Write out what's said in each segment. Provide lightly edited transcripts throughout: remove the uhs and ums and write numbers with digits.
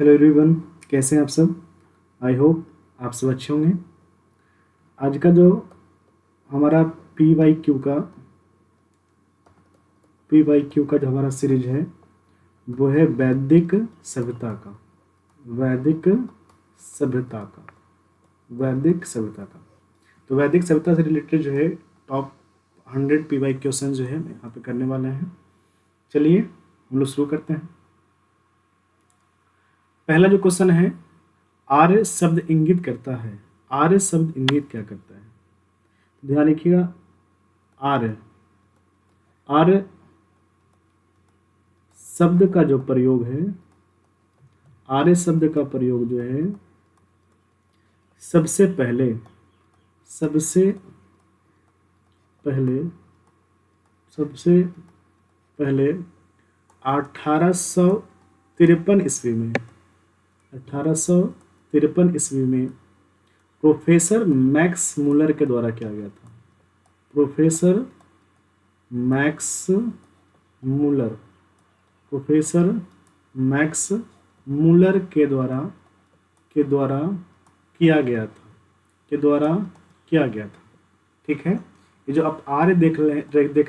Hello everyone, कैसे हैं आप सब। आई होप आप सब अच्छे होंगे। आज का जो हमारा पी वाई क्यू का जो हमारा सीरीज है वो है वैदिक सभ्यता का। वैदिक सभ्यता का वैदिक सभ्यता का तो वैदिक सभ्यता से रिलेटेड जो है टॉप 100 पी वाई क्वेश्चन जो है यहाँ पे करने वाले हैं। चलिए हम लोग शुरू करते हैं। पहला जो क्वेश्चन है, आर्य शब्द इंगित करता है। आर्य शब्द इंगित क्या करता है? ध्यान रखिएगा। आर्य आर्य शब्द का जो प्रयोग है, आर्य शब्द का प्रयोग जो है सबसे पहले सबसे पहले 1853 ईस्वी में 1853 ईस्वी में प्रोफेसर मैक्स मूलर के द्वारा किया गया था। प्रोफेसर मैक्स मूलर के द्वारा किया गया था। ठीक है। ये जो आप आर्य देख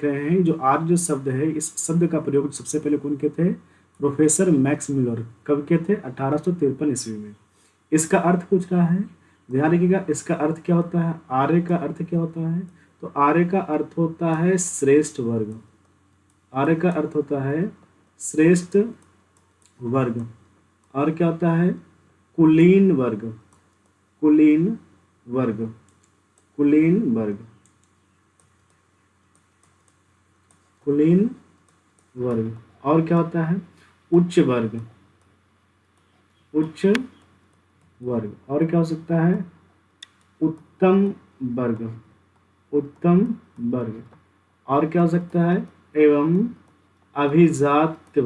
रहे हैं, जो आर्य जो शब्द है, इस शब्द का प्रयोग सबसे पहले कौन के थे? Professor Max Muller. कब के थे? 1853 ईस्वी में। इसका अर्थ पूछ रहा है, ध्यान रखिएगा। इसका अर्थ क्या होता है? आर्य का अर्थ क्या होता है? तो आर्य का अर्थ होता है श्रेष्ठ वर्ग। आर्य का अर्थ होता है श्रेष्ठ वर्ग। और क्या होता है? कुलीन वर्ग। और क्या होता है? उच्च वर्ग। और क्या हो सकता है? उत्तम वर्ग। और क्या हो सकता है? एवं अभिजात्य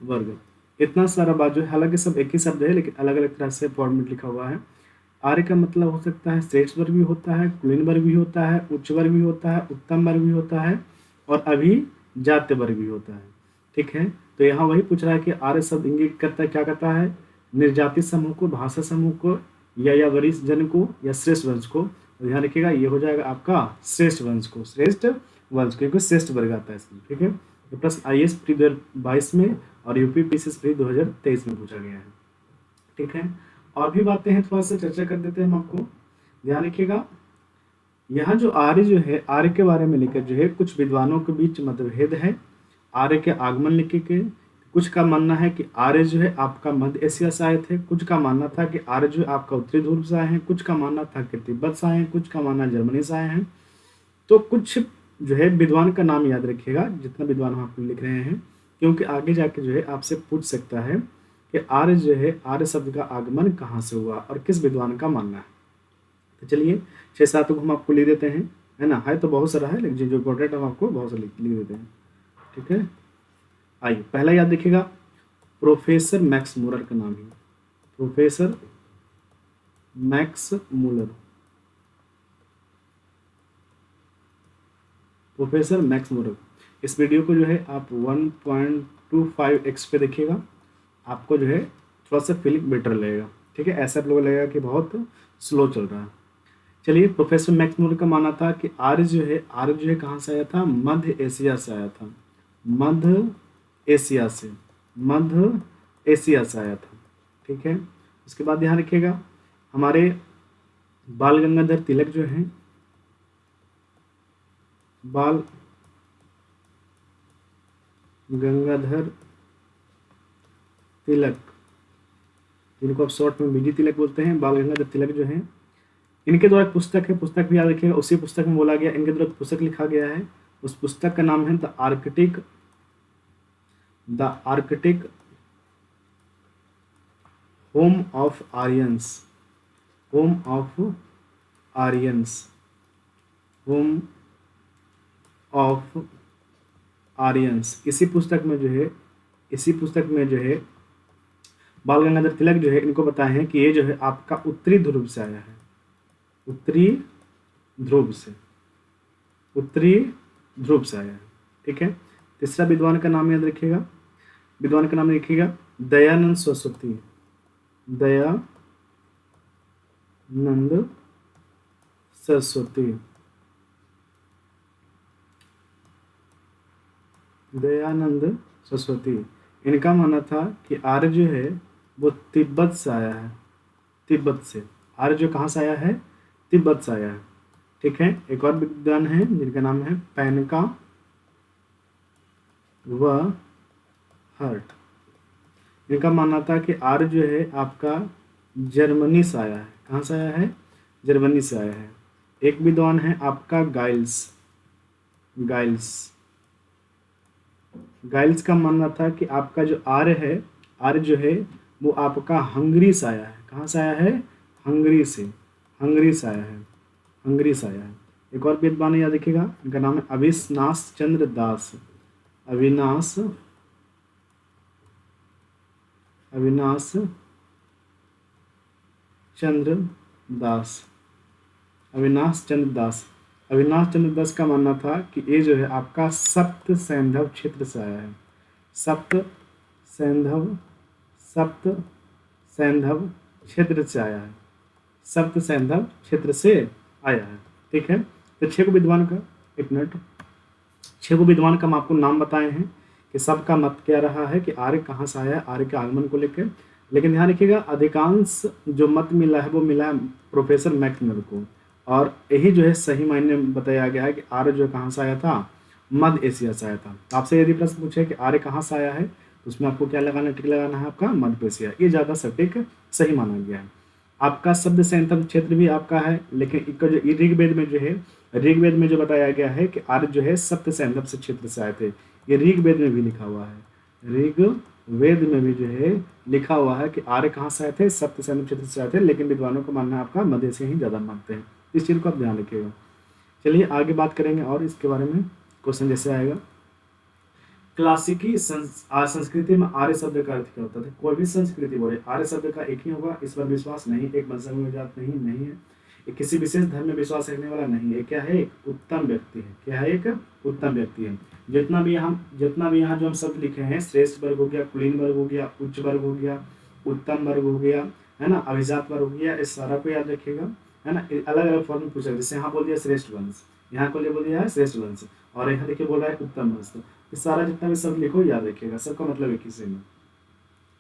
वर्ग। इतना सारा बात जो है, हालांकि सब एक ही शब्द है लेकिन अलग अलग तरह से फॉर्मेट लिखा हुआ है। आर्य का मतलब हो सकता है श्रेष्ठ वर्ग भी होता है, कुलीन वर्ग भी होता है, उच्च वर्ग भी होता है, उत्तम वर्ग भी होता है और अभिजात्य वर्ग भी होता है। ठीक है। तो यहाँ वही पूछ रहा है कि आर्य शब्द इंगित करता है, क्या करता है? निर्जाति समूह को, भाषा समूह को, या वरिष्ठ जन को, या श्रेष्ठ वंश को। तो ध्यान रखिएगा, ये हो जाएगा आपका श्रेष्ठ वंश को, क्योंकि श्रेष्ठ वर्ग आता है इसमें। ठीक है। तो प्लस IAS प्री 2022 में और यूपी PCS प्री 2023 में पूछा गया है। ठीक है। और भी बातें हैं, थोड़ा सा चर्चा कर देते हैं हम आपको। ध्यान रखिएगा, यहाँ जो आर्य जो है, आर्य के बारे में लेकर जो है कुछ विद्वानों के बीच मतभेद है। आर्य के आगमन लेकर के कुछ का मानना है कि आर्य जो है आपका मध्य एशिया से आए थे, कुछ का मानना था कि आर्य जो है आपका उत्तरी ध्रुव से आए हैं, कुछ का मानना था कि तिब्बत से आए हैं, कुछ का मानना जर्मनी से आए हैं। तो कुछ जो है विद्वान का नाम याद रखिएगा, जितना विद्वान हम आपको लिख रहे हैं, क्योंकि आगे जाके जो है आपसे पूछ सकता है कि आर्य जो है, आर्य शब्द का आगमन कहाँ से हुआ और किस विद्वान का मानना है। तो चलिए 6-7 को हम आपको लिख देते हैं, है ना। है तो बहुत सारा है लेकिन जो इम्पोर्टेंट हम आपको बहुत सारा लिख देते हैं। ठीक है। आइए, पहला याद रखिएगा, प्रोफेसर मैक्स मूलर का नाम है। Professor Max Muller. इस वीडियो को जो है आप 1.25x पे देखिएगा, आपको जो है थोड़ा सा फीलिंग बेटर लगेगा। ठीक है। ऐसा आप लोगों को लगेगा कि बहुत स्लो चल रहा है। चलिए, प्रोफेसर मैक्स मूलर का मानना था कि आर्य जो है कहाँ से आया था? मध्य एशिया से आया था। मध्य एशिया से आया था। ठीक है। उसके बाद ध्यान रखिएगा, हमारे बाल गंगाधर तिलक जो हैं, बाल गंगाधर तिलक, जिनको आप शॉर्ट में BG तिलक बोलते हैं, बाल गंगाधर तिलक जो हैं, इनके द्वारा पुस्तक है, पुस्तक भी याद रखिएगा। उसी पुस्तक में बोला गया, इनके द्वारा पुस्तक लिखा गया है। उस पुस्तक का नाम है the Arctic home of Aryans. इसी पुस्तक में जो है बाल गंगाधर तिलक जो है, इनको बताए हैं कि ये जो है आपका उत्तरी ध्रुव से आया है। उत्तरी ध्रुव से आया है। ठीक है। तीसरा विद्वान का नाम याद रखिएगा, विद्वान का नाम लिखिएगा दयानंद सरस्वती, दयानंद सरस्वती, दयानंद सरस्वती। इनका मानना था कि आर्य जो है वो तिब्बत से आया है, तिब्बत से। आर्य जो कहाँ से आया है? तिब्बत से आया है। ठीक है। एक और विद्वान है जिनका नाम है पैनका व हर्ट। इनका मानना था कि आर्य जो है आपका जर्मनी से आया है। कहाँ से आया है? जर्मनी से आया है। एक विद्वान है आपका गाइल्स, गाइल्स, गाइल्स का मानना था कि आपका जो आर्य है, आर्य जो है वो आपका हंगरी से आया है। कहाँ से आया है? हंगरी से, हंगरी से आया है, हंगरी से आया है। एक और विद्वान याद रखिएगा, इनका नाम है अविनाश चंद्र दास, अविनाश चंद्र दास, अविनाश चंद्र दास। अविनाश चंद्र दास का मानना था कि ये जो है आपका सप्त सैंधव क्षेत्र से आया है, सप्त सैंधव, सप्त सैंधव क्षेत्र से आया है, सप्त सैंधव क्षेत्र से आया है। ठीक है। तो 6 को विद्वान का, एक मिनट, 6 को विद्वान का हम आपको नाम बताए हैं कि सबका मत क्या रहा है कि आर्य कहाँ से आया है, आर्य के आगमन को लेकर। लेकिन ध्यान रखिएगा अधिकांश जो मत मिला है वो मिला है प्रोफेसर मैक्सवेल को, और यही जो है सही मायने में बताया गया है कि आर्य जो कहाँ से आया था? मध्य एशिया से आया था। आपसे यदि प्रश्न पूछे कि आर्य कहाँ से आया है तो उसमें आपको क्या लगाना, टिक लगाना है आपका मध्य एशिया। ये ज़्यादा सटीक सही माना गया है। आपका शब्द सैंतव क्षेत्र भी आपका है, लेकिन इसका जो ऋग्वेद में जो है, ऋग्वेद में जो बताया गया है कि आर्य जो है सप्त सैंधव से क्षेत्र से आए थे, ये ऋग्वेद में भी लिखा हुआ है, ऋग्वेद में भी जो है लिखा हुआ है कि आर्य कहाँ से आए थे? सप्त सैंधव क्षेत्र से आए थे। लेकिन विद्वानों को मानना है आपका मध्य से ही ज़्यादा मानते हैं। इस चीज़ को आप ध्यान रखिएगा। चलिए आगे बात करेंगे और इसके बारे में क्वेश्चन जैसे आएगा, क्लासिकी संस्कृति में आर्य शब्द का अर्थ क्या होता था? कोई भी संस्कृति बोले आर्य शब्द का एक ही होगा, इस पर विश्वास नहीं, एक मजहब में जात नहीं, नहीं है, ये किसी विशेष धर्म में विश्वास रखने वाला नहीं है। क्या है? एक उत्तम व्यक्ति है। क्या है? एक उत्तम व्यक्ति है। जितना भी यहाँ जो हम शब्द लिखे हैं, श्रेष्ठ वर्ग हो गया, कुलीन वर्ग हो गया, उच्च वर्ग हो गया, उत्तम वर्ग हो गया, है ना, अभिजात वर्ग हो गया, इस सारा को याद रखिएगा, है ना। अलग अलग फॉर्म में पूछा, जैसे यहाँ बोल दिया श्रेष्ठ वंश, यहाँ को बोल दिया है श्रेष्ठ वंश, और यहाँ देखिए बोल रहा है उत्तम वंश। तो सारा जितना भी शब्द लिखो याद रखिएगा, सबका मतलब एक ही से में।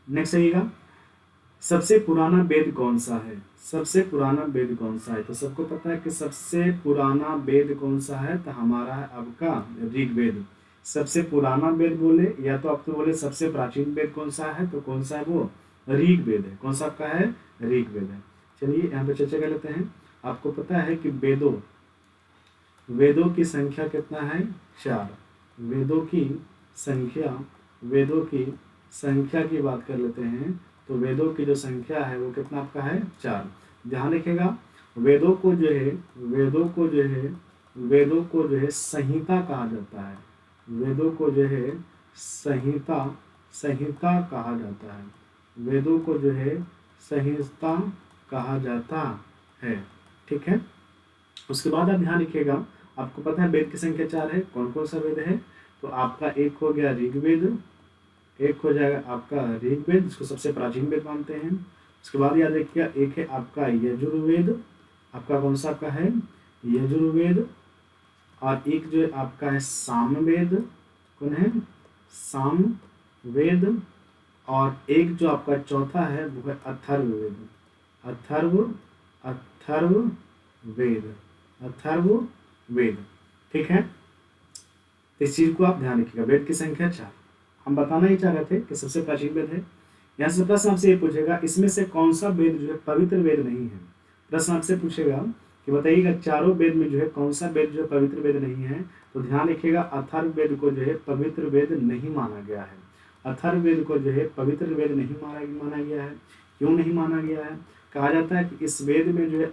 नेक्स्ट आइएगा, सबसे पुराना वेद कौन सा है? सबसे पुराना वेद कौन सा है? तो सबको पता है कि सबसे पुराना वेद कौन सा है, तो हमारा है आपका ऋग्वेद। सबसे पुराना वेद बोले या तो आप तो बोले सबसे प्राचीन वेद कौन सा है, तो कौन सा है वो? ऋग्वेद है। कौन सा आपका है? ऋग्वेद है। चलिए यहाँ पे चर्चा कर लेते हैं। आपको पता है कि वेदों की संख्या कितना है? 4। वेदों की संख्या की बात कर लेते हैं, तो वेदों की जो संख्या है वो कितना आपका है? 4। ध्यान रखिएगा, वेदों को जो है संहिता कहा जाता है। वेदों को जो है संहिता कहा जाता है। वेदों को जो है संहिता कहा जाता है। ठीक है। उसके बाद आप ध्यान रखिएगा, आपको पता है वेद की संख्या 4 है। कौन कौन सा वेद है? तो आपका एक हो गया ऋग्वेद, एक हो जाएगा आपका ऋग्वेद, जिसको सबसे प्राचीन वेद मानते हैं। उसके बाद याद रखिएगा एक है आपका यजुर्वेद, आपका कौन सा आपका है? यजुर्वेद। और एक जो है आपका है सामवेद। कौन है? सामवेद। और एक जो आपका चौथा है वो है अथर्ववेद। अथर्ववेद। ठीक है। इस चीज को आप ध्यान रखिएगा, वेद की संख्या 4। हम बताना ही चाह रहे थे कि सबसे प्राचीन वेद है। यहाँ से प्रश्न आपसे ये पूछेगा इसमें से कौन सा वेद जो है पवित्र वेद नहीं है। प्रश्न आपसे पूछेगा कि बताइएगा चारों वेद में जो है कौन सा वेद जो है पवित्र वेद नहीं है। तो ध्यान रखिएगा अथर्ववेद को जो है पवित्र वेद नहीं माना गया है। अथर्ववेद को जो है पवित्र वेद नहीं माना गया है। क्यों नहीं माना गया है? कहा जाता है कि इस वेद में जो है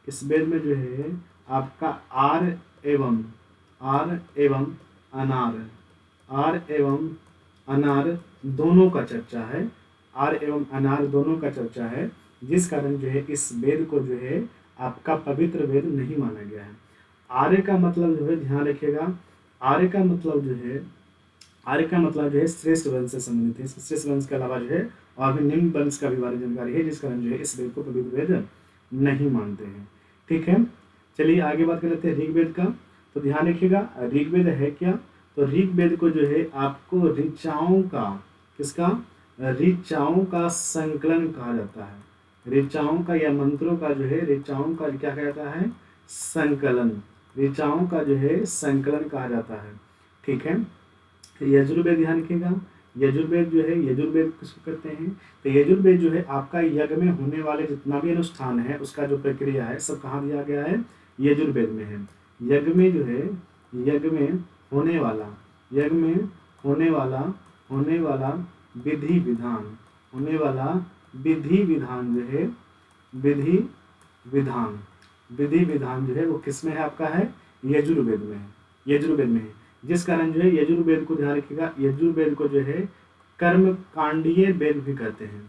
इस वेद में जो है आपका आर एवं अनार दोनों का चर्चा है। आर एवं अनार दोनों का चर्चा है, जिस कारण जो है इस वेद को जो है आपका पवित्र वेद नहीं माना गया है। आर्य का मतलब जो है ध्यान रखिएगा, आर्य का मतलब जो है, आर्य का मतलब जो है श्रेष्ठ वंश से संबंधित है। श्रेष्ठ वंश के अलावा जो है और भी निम्न वंश का भी बारे में जानकारी है, जिस कारण जो है इस वेद को पवित्र वेद नहीं मानते हैं। ठीक है, चलिए आगे बात कर लेते हैं ऋग्वेद का। तो ध्यान रखिएगा, ऋग्वेद है क्या? तो ऋग्वेद को जो है आपको ऋचाओं का, किसका? ऋचाओं का संकलन कहा जाता है। ऋचाओं का या मंत्रों का जो है, ऋचाओं का क्या कहा जाता है? संकलन। ऋचाओं का जो है संकलन कहा जाता है। ठीक है, यजुर्वेद ध्यान रखिएगा, यजुर्वेद जो है, यजुर्वेद किसको कहते हैं? तो यजुर्वेद जो है आपका यज्ञ में होने वाले जितना भी अनुष्ठान है उसका जो प्रक्रिया है सब कहाँ दिया गया है? यजुर्वेद में है। यज्ञ में जो है, यज्ञ में होने वाला, यज्ञ में होने वाला विधि विधान, होने वाला विधि विधान जो है, विधि विधान, विधि विधान जो है वो किस में है? आपका है यजुर्वेद में है, यजुर्वेद में है। जिस कारण जो है यजुर्वेद को ध्यान रखिएगा, यजुर्वेद को जो है कर्म कांडीय वेद भी कहते हैं।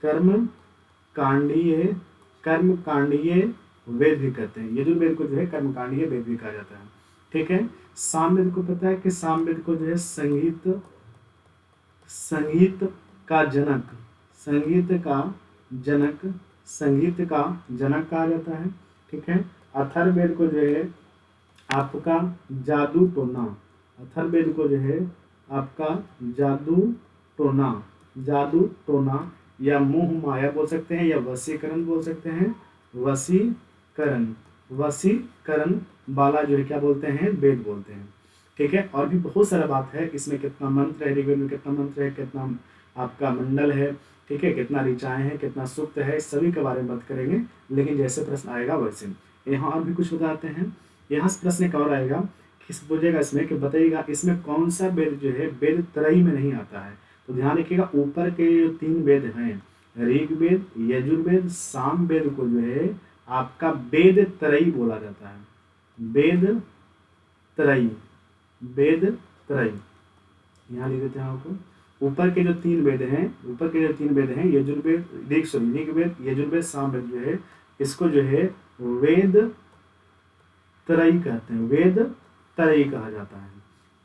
कर्म कांडीय वेद भी कहते हैं। यजुर्वेद को जो है कर्म कांडीय वेद भी कहा जाता है। ठीक है, सामवेद को पता है कि सामवेद को जो है संगीत का जनक, संगीत का जनक कहा जाता है। ठीक है, अथर्ववेद को जो है आपका जादू टोना, अथर्ववेद को जो है आपका जादू टोना या मोह माया बोल सकते हैं, या वशीकरण बोल सकते हैं। वशीकरण वाला जो है क्या बोलते हैं? वेद बोलते हैं। ठीक है, और भी बहुत सारा बात है इसमें, कितना मंत्र है ऋग्वेद में, कितना मंत्र है, कितना आपका मंडल है, ठीक है, कितना ऋचाएं हैं, कितना सूक्त है, सभी के बारे में बात करेंगे। लेकिन जैसे प्रश्न आएगा वैसे। यहाँ और भी कुछ बताते हैं। यहाँ से प्रश्न एक और आएगा, किस पूछेगा इसमें कि बताइएगा इसमें कौन सा वेद जो है वेद त्रयी में नहीं आता है? तो ध्यान रखिएगा, ऊपर के जो 3 वेद हैं, ऋग्वेद, यजुर्वेद, सामवेद को जो है आपका वेद त्रयी बोला जाता है। वेद त्रयी, वेद त्रयी यहाँ लिख देते हैं आपको। ऊपर के जो 3 वेद हैं, ऊपर के जो 3 वेद हैं, यजुर्वेद, ऋग्वेद, यजुर्वेद, सामवेद जो है इसको जो है वेद त्रयी कहते हैं, वेद त्रयी कहा जाता है।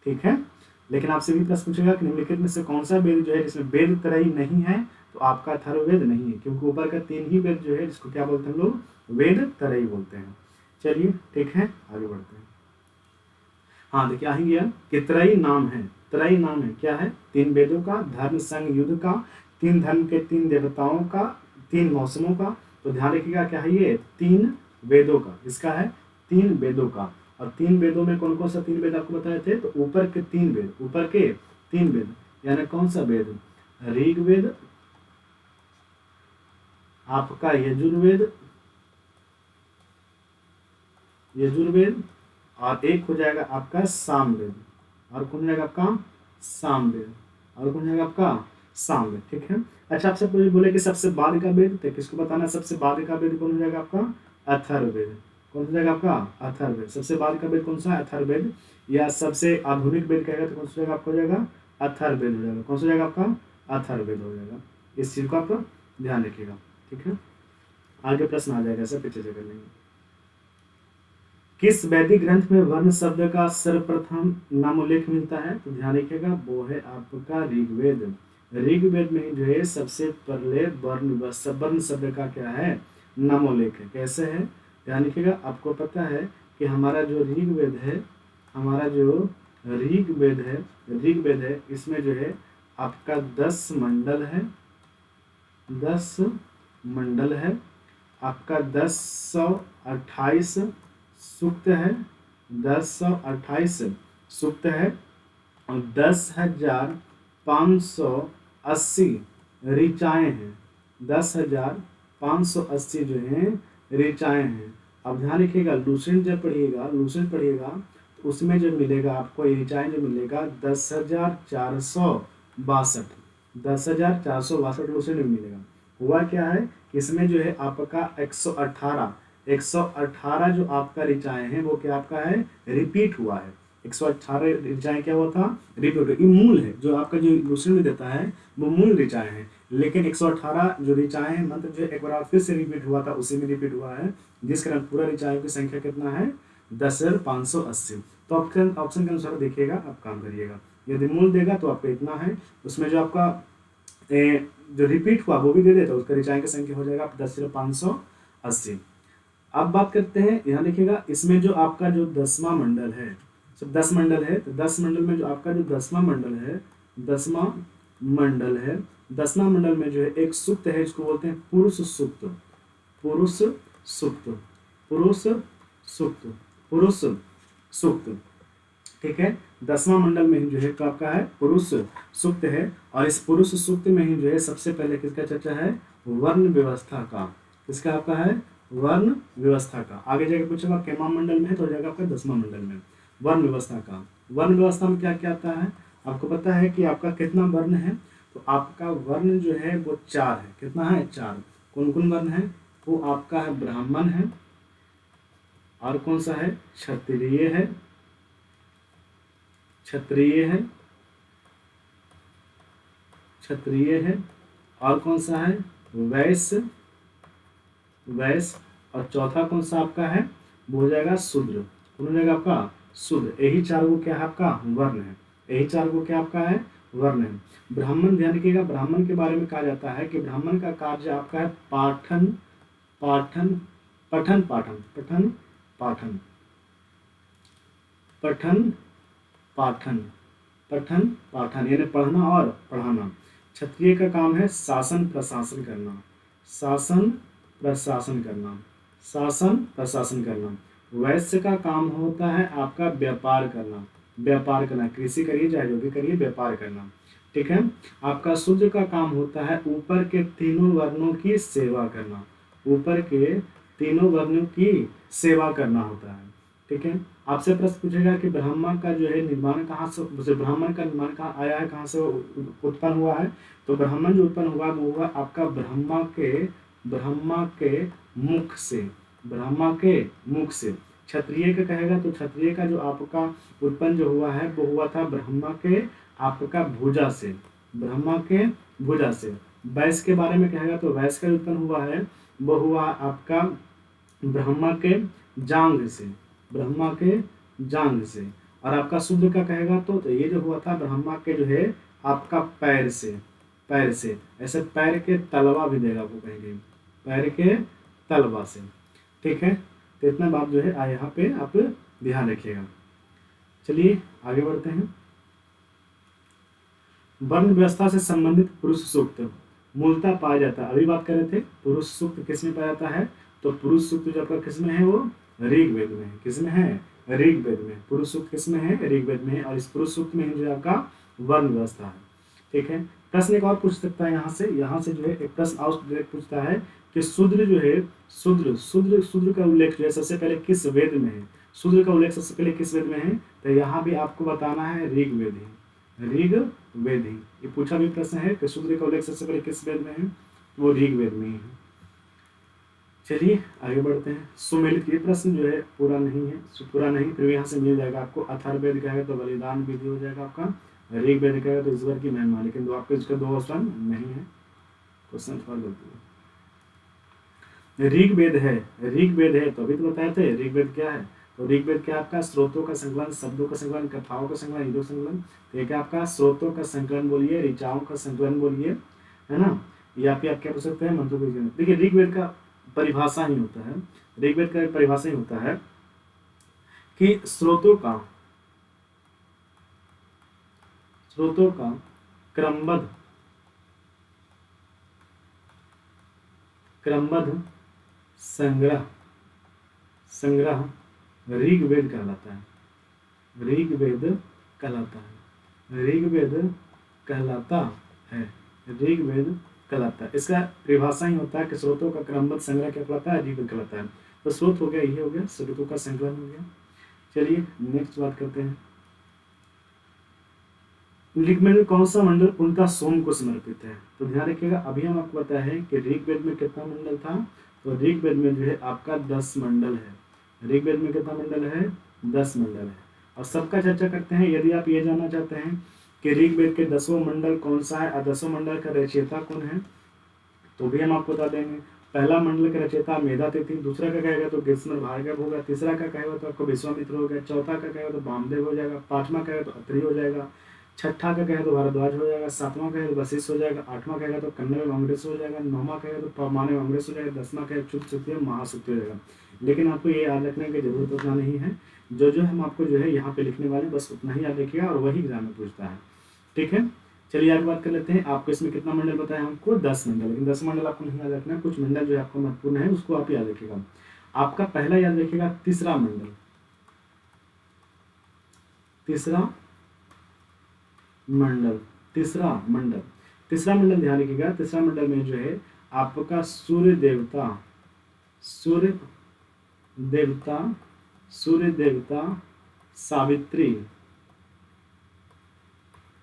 ठीक है, लेकिन आपसे भी प्रश्न पूछेगा कि निम्नलिखित में से कौन सा वेद जो है जिसमें वेद त्रयी नहीं है? तो आपका अथर्ववेद नहीं है, क्योंकि ऊपर का 3 ही वेद जो है जिसको क्या बोलते हैं हम लोग? वेद त्रयी बोलते हैं। चलिए ठीक है, आगे बढ़ते हैं। हाँ देखिए, आ ही गया कि त्रयी नाम है, त्रयी नाम है क्या है? 3 वेदों का, धर्म संग युद्ध का, 3 धर्म के 3 देवताओं का, 3 मौसमों का। तो ध्यान रखिएगा क्या है ये? 3 वेदों का। इसका है 3 वेदों का। और 3 वेदों में कौन कौन सा 3 वेद आपको बताए थे? तो ऊपर के 3 वेद, ऊपर के 3 वेद यानी कौन सा वेद? ऋग्वेद, आपका यजुर्वेद, यजुर्वेद, और एक हो जाएगा आपका सामवेद, और कौन हो जाएगा आपका? सामवेद, और कौन हो जाएगा आपका? सामवेद। ठीक है, अच्छा आप सब बोले कि सबसे बाद का वेद, तो किसको बताना? सबसे बाद का वेद कौन हो जाएगा आपका? अथर्ववेद। कौन हो जाएगा आपका? अथर्ववेद। सबसे बाद का वेद कौन सा है? अथर्ववेद। या सबसे आधुनिक वेद कहेगा तो कौन सा जाएगा आपका? हो जाएगा अथर्ववेद हो जाएगा। कौन सा जाएगा आपका? अथर्ववेद हो जाएगा। इस चीज को आप ध्यान रखिएगा। ठीक है, आगे प्रश्न आ जाएगा, सब पीछे से कर लेंगे। किस वैदिक ग्रंथ में वर्ण शब्द का सर्वप्रथम नामोल्लेख मिलता है? तो ध्यान रखिएगा, वो है आपका ऋग्वेद। ऋग्वेद में जो है सबसे पहले वर्ण शब्द का क्या है? नामोल्लेख है। कैसे है? ध्यान रखिएगा, आपको पता है कि हमारा जो ऋग्वेद है, हमारा जो ऋग्वेद है इसमें जो है आपका 10 मंडल है, 10 मंडल है, आपका 1028 सूक्त है, 1028 सूक्त है, और 10,580 ऋचाएं हैं। 10,580 जो हैं ऋचाएं हैं। अब ध्यान रखिएगा, लूसेंट जब पढ़िएगा, तो उसमें जो मिलेगा आपको ऋचाएं जो मिलेगा 10,462, 10,462 लूसेंट में मिलेगा। हुआ क्या है, इसमें जो है आपका 118 जो आपका ऋचाएं हैं वो क्या आपका है? रिपीट हुआ है। 118 ऋचाएं क्या हुआ था? रिपीट। ये मूल है, जो आपका जो लूसेंट में देता है वो मूल ऋचाएं हैं, लेकिन 118 जो ऋचाएं हैं मंत्र जो एक बार फिर से रिपीट हुआ था उसी में रिपीट हुआ है, जिस कारण पूरा ऋचाएं की संख्या कितना है? 10,580। तो ऑप्शन ऑप्शन के अनुसार देखिएगा, आप काम करिएगा। यदि मूल देगा तो आपका इतना है, उसमें जो आपका जो रिपीट हुआ वो भी दे दे तो उसका रिचाएँ की संख्या हो जाएगा 10/580। अब बात करते हैं, यहाँ देखिएगा इसमें जो आपका जो 10वां मंडल है, सब 10 मंडल है, तो 10 मंडल में जो आपका जो 10वां मंडल है, 10वां मंडल है, 10वां मंडल में जो है एक सूक्त है, इसको बोलते हैं पुरुष सूक्त, पुरुष सूक्त, पुरुष सूक्त, पुरुष सूक्त। ठीक है, 10वां मंडल में ही जो है तो आपका है पुरुष सूक्त है, और इस पुरुष सूक्त में ही जो है सबसे पहले किसका चर्चा है, वर्ण व्यवस्था का। किसका आपका है, वर्ण व्यवस्था का। आगे जाके पूछेगा केमा मंडल में है, तो हो जाएगा आपका 10वां मंडल में वर्ण व्यवस्था का। वर्ण व्यवस्था में क्या क्या आता है, आपको पता है कि आपका कितना वर्ण है, तो आपका वर्ण जो है वो 4 है। कितना है, 4। कौन कौन वर्ण है, वो आपका है ब्राह्मण है, और कौन सा है, क्षत्रिय है, क्षत्रिय है, क्षत्रिय है, और कौन सा है, वैश्य, वैश्य, और चौथा कौन सा आपका है, वो हो जाएगा शूद्र। कौन हो जाएगा आपका, शूद्र। यही 4 को क्या है आपका, वर्ण है। यही 4 को क्या आपका है, वर्ण है। ब्राह्मण, ध्यान रखिएगा, ब्राह्मण के बारे में कहा जाता है कि ब्राह्मण का कार्य आपका है पाठन, पाठन, पठन, पाठन, पठन, पाठन, पठन, पाठन, पठन, पाठन, यानी पढ़ना और पढ़ाना। क्षत्रिय का काम है शासन प्रशासन करना, शासन प्रशासन करना, शासन प्रशासन करना। वैश्य का काम होता है आपका व्यापार करना, व्यापार करना, कृषि करिए चाहे जो भी करिए, व्यापार करना। ठीक है, आपका शूद्र का काम होता है ऊपर के तीनों वर्णों की सेवा करना, ऊपर के तीनों वर्णों की सेवा करना होता है। ठीक है, आपसे प्रश्न पूछेगा कि ब्राह्मण का जो है निर्माण कहाँ से, ब्राह्मण का निर्माण कहाँ आया है, कहाँ से उत्पन्न हुआ है, तो ब्राह्मण जो उत्पन्न हुआ वो हुआ आपका ब्रह्मा के मुख से, ब्रह्मा के मुख से। क्षत्रिय का कहेगा तो क्षत्रिय का जो आपका उत्पन्न जो हुआ है वो हुआ था ब्रह्मा के आपका भुजा से, ब्रह्मा के भुजा से। वैश्य के बारे में कहेगा तो वैश्य का उत्पन्न हुआ है वो हुआ आपका ब्रह्मा के जांघ से, ब्रह्मा के जांघ से। और आपका शूद्र का कहेगा तो ये जो हुआ था ब्रह्मा के जो है आपका पैर से, पैर से। ऐसे पैर के तलवा भी देगा आपको कहेंगे, पैर के तलवा से। ठीक है, तो इतना बात जो है यहाँ पे आप ध्यान रखिएगा। चलिए आगे बढ़ते हैं। वर्ण व्यवस्था से संबंधित पुरुष सूक्त मूलतः पाया जाता है। अभी बात कर रहे थे पुरुष सूक्त किस में पाया जाता है, तो पुरुष सूक्त जो आपका किस में है, वो ऋग्वेद में है। किस में है, ऋग्वेद में। पुरुष सूक्त किस में है, ऋग्वेद में है। और इस पुरुष सूक्त में जो आपका वर्ण व्यवस्था है। ठीक है, प्रश्न एक और पूछ सकता है यहाँ से जो है एक प्रश्न और पूछता है कि शूद्र जो है, शूद्र का उल्लेख जो है सबसे पहले किस वेद में है, शूद्र का उल्लेख सबसे पहले किस वेद में है, तो यहाँ भी आपको बताना है ऋग्वेद है, ऋग्वेद ही। ये पूछा भी प्रश्न है कि शूद्र का उल्लेख सबसे पहले किस वेद में है, वो ऋग्वेद में ही है। चलिए आगे बढ़ते हैं। सुमेलित, ये प्रश्न जो है पूरा नहीं है, पूरा नहीं, फिर यहाँ से मिल जाएगा आपको। अथर्ववेद कहेगा तो बलिदान विधि हो जाएगा आपका, ऋग्वेद कहेगा तो ईश्वर की महिमा, लेकिन आपके इसका 2 ऑप्शन नहीं है, क्वेश्चन थोड़ा गलती है। ऋग्वेद है, ऋग्वेद है तो अभी तो बताए थे ऋग्वेद क्या है, तो ऋग्वेद क्या आपका स्रोतों का संकलन, शब्दों का संकलन, कथाओं का संकलन, हिंदू संकलन। तो ये क्या आपका स्रोतों का संकलन बोलिए, ऋचाओं का संकलन बोलिए, है ना, या फिर आप क्या बोल सकते हैं मंत्रों को। देखिए ऋग्वेद का परिभाषा ही होता है, ऋग्वेद का परिभाषा ही होता है कि स्रोतों का क्रमबद्ध संग्रह ऋग्वेद कहलाता है, ऋग्वेद कहलाता है, ऋग्वेद कहलाता है, ऋग्वेद कहलाता है। इसका परिभाषा ही होता है कि स्रोतों का क्रमबद्ध संग्रह क्या कहलाता है, ऋग्वेद कहलाता है। तो स्रोत हो गया, ये हो गया, स्रोतों का संकलन हो गया। चलिए नेक्स्ट बात करते हैं। ऋग्वेद में कौन सा मंडल पूर्णतः सोम को समर्पित है, तो ध्यान रखिएगा। अभी हम आपको बताया है कि ऋग्वेद में कितना मंडल था, तो ऋग्वेद में जो है आपका 10 मंडल है। ऋग्वेद में कितना मंडल है, 10 मंडल है। और सबका चर्चा करते हैं। यदि आप ये जानना चाहते हैं कि ऋग्वेद के 10वां मंडल कौन सा है और 10वां मंडल का रचयिता कौन है, तो भी हम आपको बता देंगे। पहला मंडल का रचयिता मेधातिथि, दूसरा का कहेगा तो ग्रीष्म भार्गव होगा, तीसरा का कहेगा तो आपको विश्वामित्र हो गया, चौथा का कहेगा तो वामदेव हो जाएगा, पांचवा कहेगा तो अत्रि हो जाएगा, छठा का कहेगा तो भारद्वाज हो जाएगा, सातवां कहेगा तो वशिष्ठ हो जाएगा, आठवां कहेगा तो कन्नड़ वामदेव हो जाएगा, नौवां कहेगा तो पवमानव वामदेव हो जाएगा, 10वां कहेगा चुप महासुक्ति हो जाएगा। लेकिन आपको ये याद रखने की जरूरत उतना नहीं है, जो हम आपको जो है यहाँ पे लिखने वाले बस उतना ही याद रखिएगा और वही एग्जाम में पूछता है। ठीक है, चलिए आगे बात कर लेते हैं। आपको इसमें कितना मंडल बताया हमको? 10 मंडल। लेकिन 10 मंडल आपको नहीं याद रखना, कुछ मंडल जो है आपको महत्वपूर्ण है उसको आप याद रखिएगा। आपका पहला याद रखिएगा तीसरा मंडल, तीसरा मंडल, तीसरा मंडल, तीसरा मंडल ध्यान रखिएगा। तीसरा मंडल में जो है आपका सूर्य देवता, सूर्य देवता, सूर्य देवता सावित्री,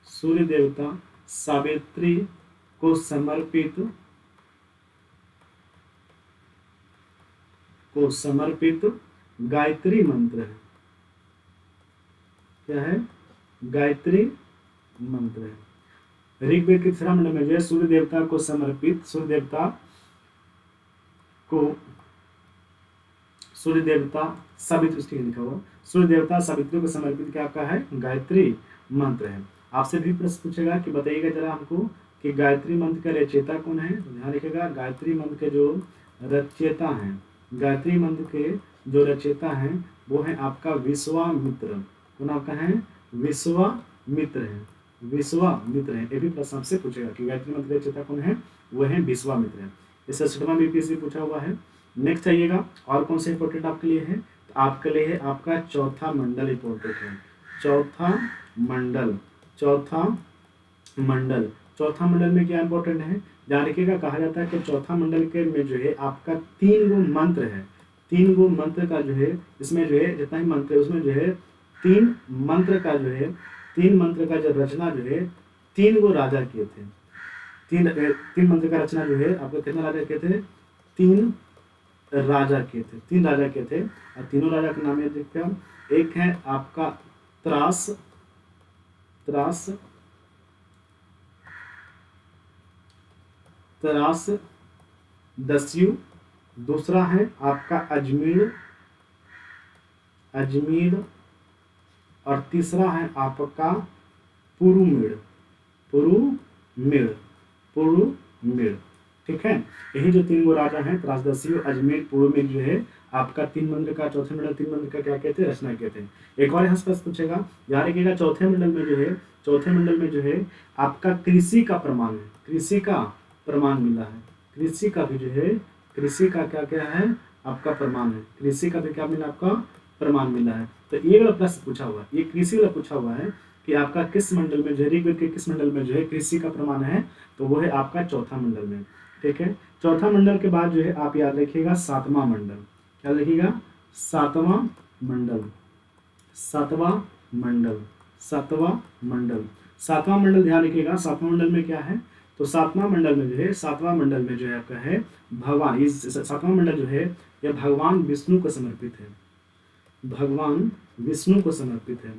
सूर्य देवता सावित्री को समर्पित, को समर्पित गायत्री मंत्र है। क्या है? गायत्री मंत्र है। ऋग्वेद के तीसरा मंडल में जो है सूर्य देवता को समर्पित, सूर्य देवता को, सूर्य देवता सावित्री लिखा हुआ, सूर्य देवता सावित्री को समर्पित क्या आपका है? गायत्री मंत्र है। आपसे भी प्रश्न पूछेगा कि बताइएगा जरा हमको कि गायत्री मंत्र का रचयिता कौन है? तो ध्यान रखिएगा, गायत्री मंत्र के जो रचयिता हैं, गायत्री मंत्र के जो रचयिता हैं वो है आपका विश्वामित्र। कौन आपका है? विश्वामित्र है, विश्वामित्र है। ये भी प्रश्न आपसे पूछेगा कि गायत्री मंत्र के रचयिता कौन है? वो है विश्वामित्र है। इससे 6वां बीपीएससी पूछा हुआ है। नेक्स्ट आइएगा, और कौन सा इंपॉर्टेंट आपके लिए है? तो आपके लिए है आपका चौथा मंडल इंपॉर्टेंट है। चौथा मंडल, चौथा मंडल, चौथा मंडल में क्या इंपॉर्टेंट है? ध्यान रखिएगा, कहा जाता है कि चौथा मंडल के में जो है आपका 3 गो मंत्र है। 3 गो मंत्र का जो है इसमें जो है जितना ही मंत्र है उसमें जो है 3 मंत्र का जो है, 3 मंत्र का जो रचना जो है 3 गो राजा किए थे। 3 मंत्र का रचना जो है आपको कितना राजा किए थे? 3 राजा किए थे, 3 राजा किए थे। और तीनों राजा का नाम है देखते हैं। एक है आपका त्रास, त्रास, त्रास दस्यु, दूसरा है आपका अजमेर, अजमेर, और तीसरा है आपका पुरुमेड़, पुरुमेड़, पुरुमेड़। ठीक है, यही जो 3 गो राजा हैं त्रासदस्यु, अजमेर, पुरुमेड़ जो है आपका 3 मंडल का, चौथे मंडल 3 मंडल का क्या कहते हैं? रचना कहते हैं। एक और यहाँ से पूछेगा, याद रखिएगा चौथे मंडल में जो है, चौथे मंडल में जो है आपका कृषि का प्रमाण है, कृषि का प्रमाण मिला है। कृषि का भी जो है, कृषि का क्या क्या है आपका प्रमाण है, कृषि का भी क्या मिला? आपका प्रमाण मिला है। तो ये वाला प्रश्न पूछा हुआ है, ये कृषि वाला पूछा हुआ है कि आपका किस मंडल में जो है, ऋग्वेद के किस मंडल में जो है कृषि का प्रमाण है? तो वो है आपका चौथा मंडल में। ठीक है, चौथा मंडल के बाद जो है आप याद रखिएगा 7वां मंडल। क्या लिखिएगा? 7वां मंडल, 7वां मंडल, 7वां मंडल, 7वां मंडल ध्यान रखिएगा। 7वां मंडल में क्या है? तो 7वां मंडल में जो है, 7वां मंडल में जो है आपका है भगवान, इस 7वां मंडल जो है यह भगवान विष्णु को समर्पित है, भगवान विष्णु को समर्पित है।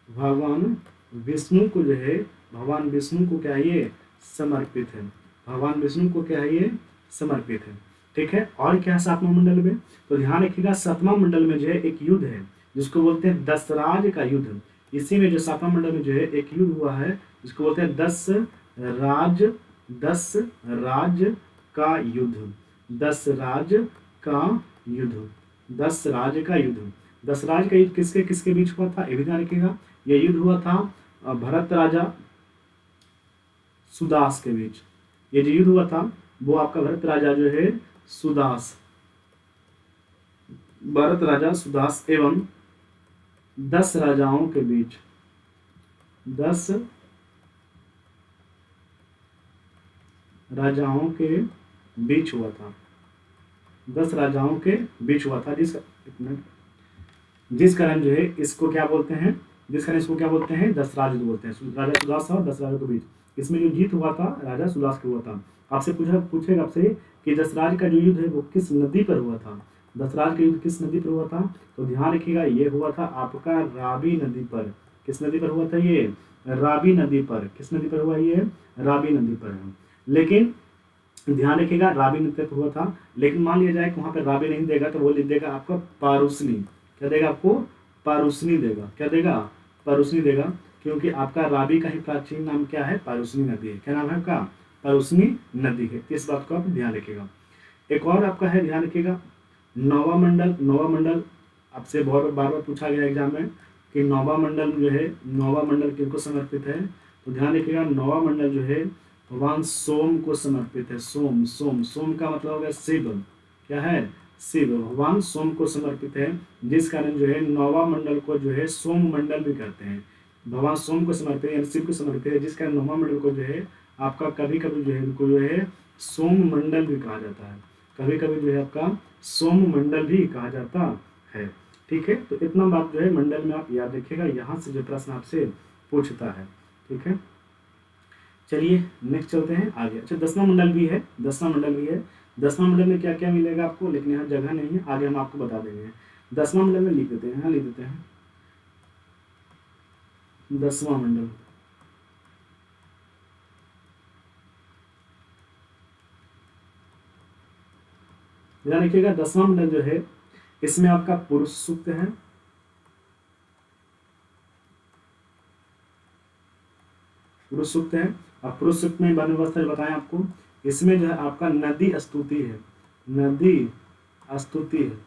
भगवान विष्णु को जो है, भगवान विष्णु को क्या ये समर्पित है, भगवान विष्णु को क्या है ये समर्पित है। ठीक है, और क्या है 7वां मंडल में? तो ध्यान रखिएगा 7वां मंडल में जो है एक युद्ध है जिसको बोलते हैं दशराज का युद्ध। इसी में जो 7वां मंडल में जो है एक युद्ध हुआ है जिसको बोलते हैं दशराज, दशराज का युद्ध, दशराज का युद्ध, दशराज का युद्ध। दशराज का युद्ध किसके किसके बीच हुआ था? ये भी ध्यान रखिएगा। यह युद्ध हुआ था भरत राजा सुदास के बीच। ये जो युद्ध हुआ था वो आपका भरत राजा जो है सुदास, भरत राजा सुदास एवं 10 राजाओं के बीच, 10 राजाओं के बीच हुआ था, 10 राजाओं के बीच हुआ था। जिस कारण जो है इसको क्या बोलते हैं? जिस कारण इसको क्या बोलते हैं? दशराज युद्ध बोलते हैं। राजा सुदास और 10 राजाओं के बीच इसमें जो जीत हुआ था राजा सुदास का हुआ था। आपसे पूछेगा आपसे कि दशराज का जो युद्ध है वो किस नदी पर हुआ था? दशराज का युद्ध किस नदी पर हुआ था? तो ध्यान रखिएगा ये हुआ था आपका रावी नदी पर। किस नदी पर हुआ था ये? रावी नदी पर। किस नदी पर हुआ ये? रावी नदी पर है। लेकिन ध्यान रखिएगा राबी नृत्य हुआ था, लेकिन मान लिया जाए कि वहां पे राबी नहीं देगा तो वो लिख देगा आपका पारुसनी। क्या देगा आपको? पारुसनी देगा। क्या देगा? पारुसनी देगा, क्योंकि आपका राबी का ही प्राचीन नाम क्या है? पारुसनी नदी है। क्या नाम है आपका? पारुसनी नदी है। इस बात को आप ध्यान रखिएगा। एक और आपका है, ध्यान रखिएगा, नौवा मंडल। नौवा मंडल आपसे बहुत बार बार पूछा गया एग्जाम में कि नौवा मंडल जो है, नौवा मंडल किनको समर्पित है? तो ध्यान रखिएगा, नौवा मंडल जो है भगवान सोम को समर्पित है। सोम, सोम, सोम का मतलब हो गया शिव। क्या है? शिव, भगवान सोम को समर्पित है, जिस कारण जो है नौवा मंडल को जो है सोम मंडल भी कहते हैं। भगवान सोम को समर्पित है, शिव को समर्पित है, जिस कारण नौवा मंडल को जो है आपका कभी कभी जो है इनको जो है सोम मंडल भी कहा जाता है। कभी कभी जो है आपका सोम मंडल भी कहा जाता है। ठीक है, तो इतना बात जो है मंडल में आप याद रखिएगा, यहाँ से जो प्रश्न आपसे पूछता है। ठीक है, चलिए नेक्स्ट चलते हैं आगे। अच्छा, 10वां मंडल भी है, 10वां मंडल भी है। 10वां मंडल में क्या क्या मिलेगा आपको, लेकिन यहाँ जगह नहीं है, आगे हम आपको बता देंगे। 10वां मंडल में लिख देते हैं, यहाँ लिख देते हैं 10वां मंडल। ध्यान रखिएगा, 10वां मंडल जो है इसमें आपका पुरुष सूक्त है, पुरुष सूक्त है। और पुरुष सूक्त में वर्ण व्यवस्था जो बताएं आपको, इसमें जो है आपका नदी स्तुति है, नदी स्तुति है।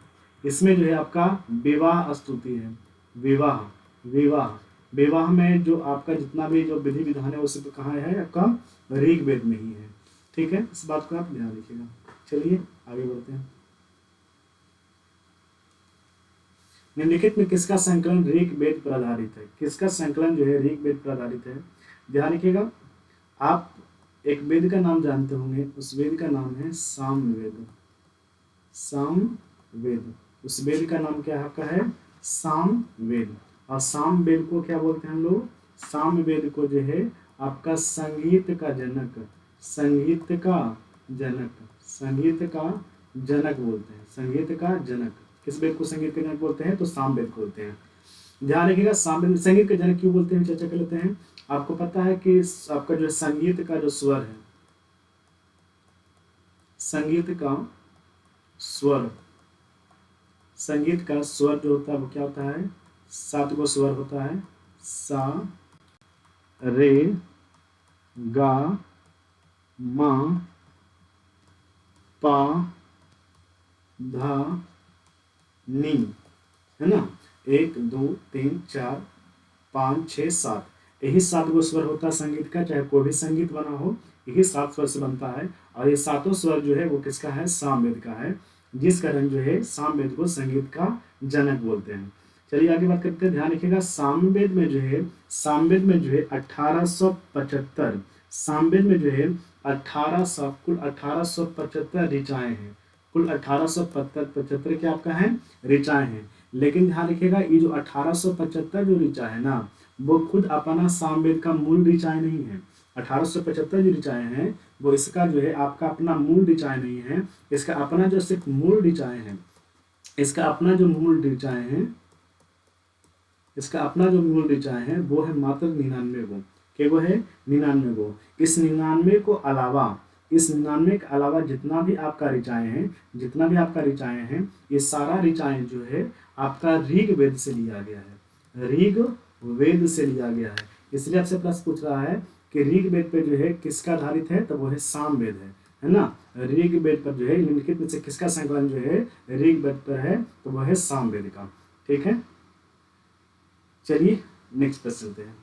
इसमें जो है आपका विवाह स्तुति है, विवाह, विवाह, विवाह में जो आपका जितना भी जो विधि विधान है वो सब कहाँ है? आपका ऋग्वेद में ही है। ठीक है, इस बात को आप ध्यान रखिएगा। चलिए आगे बढ़ते हैं। निम्नलिखित में किसका संकलन ऋग्वेद पर आधारित है? किसका संकलन जो है ऋग्वेद पर आधारित है? ध्यान रखिएगा, आप एक वेद का नाम जानते होंगे, उस वेद का नाम है सामवेद। सामवेद, उस वेद का नाम क्या आपका है? सामवेद। और सामवेद को क्या बोलते हैं हम लोग? सामवेद को जो है आपका संगीत का जनक, संगीत का जनक, संगीत का जनक बोलते हैं, संगीत का जनक। किस वेद को संगीत का जनक बोलते हैं? तो सामवेद को बोलते हैं। ध्यान रखिएगा, सामवेद संगीत का जनक क्यों बोलते हैं, चर्चा कर लेते हैं। आपको पता है कि आपका जो संगीत का जो स्वर है, संगीत का स्वर, संगीत का स्वर जो होता है वो क्या होता है? 7 गो स्वर होता है, सा, रे, गा, मा, पा, धा, नी, है ना? 1 2 3 4 5 6 7, यही 7 गो स्वर होता है संगीत का। चाहे कोई भी संगीत बना हो, यही 7 स्वर से बनता है। और ये 7 स्वर जो है वो किसका है? सामवेद का है, जिस कारण जो है सामवेद को संगीत का जनक बोलते हैं। चलिए आगे बात करते हैं। ध्यान रखिएगा, सामवेद में जो है, सामवेद में जो है 1875, सामवेद में जो है 1800, कुल 1875 ऋचाएं हैं। कुल 1875 क्या आपका है? ऋचाएं हैं। लेकिन ध्यान रखिएगा, ये जो 1875 जो ऋचा है ना, वो खुद अपना सामवेद का मूल ऋचाएं नहीं है। 1875 जो ऋचाएं हैं वो इसका जो है आपका अपना मूल ऋचाएं नहीं है, इसका अपना जो सिर्फ मूल ऋचाएं हैं, इसका अपना जो मूल ऋचाएं हैं, इसका अपना जो मूल ऋचाएं हैं वो है मात्र 99 गो। क्या वो है? 99 गो। इस 99 को अलावा, इस 99 के अलावा जितना भी आपका ऋचाएं हैं, जितना भी आपका ऋचाएं हैं, ये सारा ऋचाएं जो है आपका ऋग्वेद से लिया गया है, ऋग्वेद से लिया गया है। इसलिए आपसे प्रश्न पूछ रहा है कि ऋग्वेद पे जो है किसका आधारित है? तो वो है सामवेद है ना? ऋग्वेद पर जो है निम्नलिखित में से किसका संकलन जो है ऋग्वेद पर है? तो वह है सामवेद का। ठीक है, चलिए नेक्स्ट प्रश्न चलते हैं।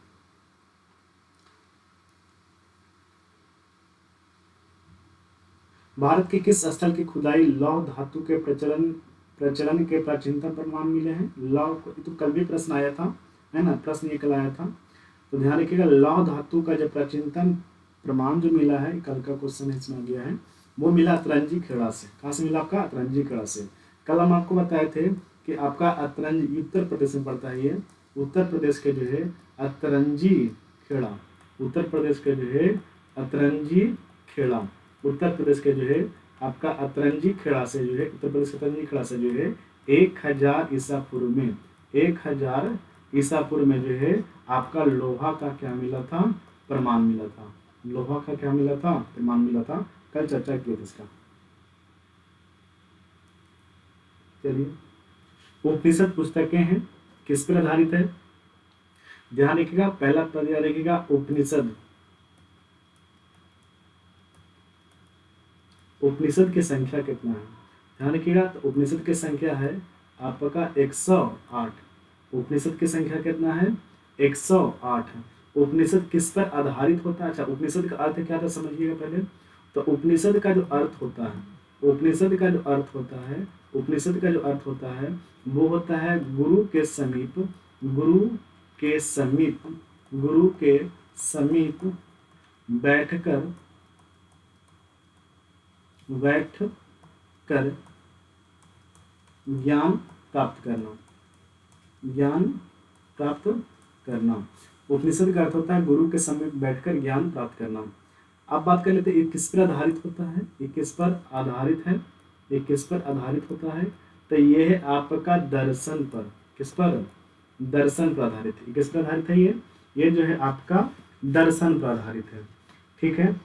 भारत के किस स्थल की खुदाई लौह धातु के प्रचलन के प्राचीनतम प्रमाण मिले हैं? लौह, तो कल भी प्रश्न आया था, है ना? प्रश्न ये कल आया था, तो ध्यान रखिएगा, लौह धातु का जो प्राचीनतम प्रमाण जो मिला है, कल का क्वेश्चन इसमें गया है, वो मिला अतरंजी खेड़ा से। कहाँ से मिला आपका? अतरंजी खेड़ा से। कल हम आपको बताए थे कि आपका अतरंजी उत्तर प्रदेश में पड़ता है, ये उत्तर प्रदेश के जो है अतरंजी खेड़ा, उत्तर प्रदेश के जो है अतरंजी खेड़ा, उत्तर प्रदेश के जो है आपका अतरंजी खेड़ा से जो है, उत्तर प्रदेश के अतरंजी खेड़ा से जो है 1000 ईसा पूर्व में, 1000 ईसा पूर्व में जो है आपका लोहा का क्या मिला था? प्रमाण मिला था। लोहा का क्या मिला था? प्रमाण मिला था। कल चर्चा किए थे इसका। चलिए, उपनिषद पुस्तकें हैं, किस पर आधारित है? ध्यान रखिएगा, पहला पद याद रखिएगा, उपनिषद। उपनिषद की संख्या कितना है? ध्यान रखिएगा, तो उपनिषद की संख्या है आपका 108। उपनिषद की संख्या कितना है? 108 है। उपनिषद किस पर आधारित होता है? अच्छा, उपनिषद का अर्थ क्या था समझिएगा पहले। तो उपनिषद का जो अर्थ होता है, उपनिषद का जो अर्थ होता है, उपनिषद का जो अर्थ होता है वो होता है गुरु के समीप, गुरु के समीप, गुरु के समीप बैठकर, बैठ कर ज्ञान प्राप्त करना, ज्ञान प्राप्त करना। उपनिषद का अर्थ होता है गुरु के समीप बैठकर ज्ञान प्राप्त करना। अब बात कर लेते हैं ये किस पर आधारित होता है, ये किस पर आधारित है, ये किस पर आधारित होता है? तो ये है आपका दर्शन पर। किस पर? दर्शन पर आधारित है। किस पर आधारित है? ये जो है आपका दर्शन पर आधारित है। ठीक है,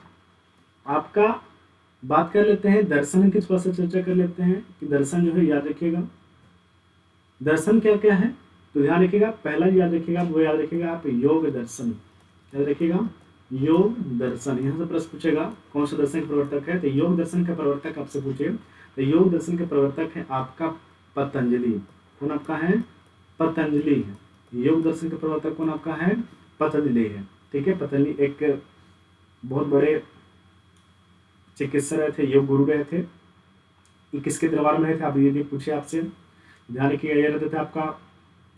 आपका बात कर लेते हैं दर्शन की, थोड़ा सा चर्चा कर लेते हैं कि दर्शन जो है, याद रखिएगा दर्शन क्या क्या है। तो ध्यान रखिएगा, पहला याद रखिएगा, वो याद रखिएगा आप योग दर्शन, याद रखिएगा योग दर्शन। यहाँ से प्रश्न पूछेगा कौन सा दर्शन का प्रवर्तक है, तो योग दर्शन का प्रवर्तक आपसे पूछे, तो योग दर्शन का प्रवर्तक है आपका पतंजलि। कौन आपका है? पतंजलि है। योग दर्शन का प्रवर्तक कौन आपका है? पतंजलि है। ठीक है, पतंजलि एक बहुत बड़े चिकित्सक रहे थे, योग गुरु रहे थे। ये किसके दरबार में रहे थे? आप ये भी पूछे आपसे, ध्यान रखिएगा। ये रहते थे आपका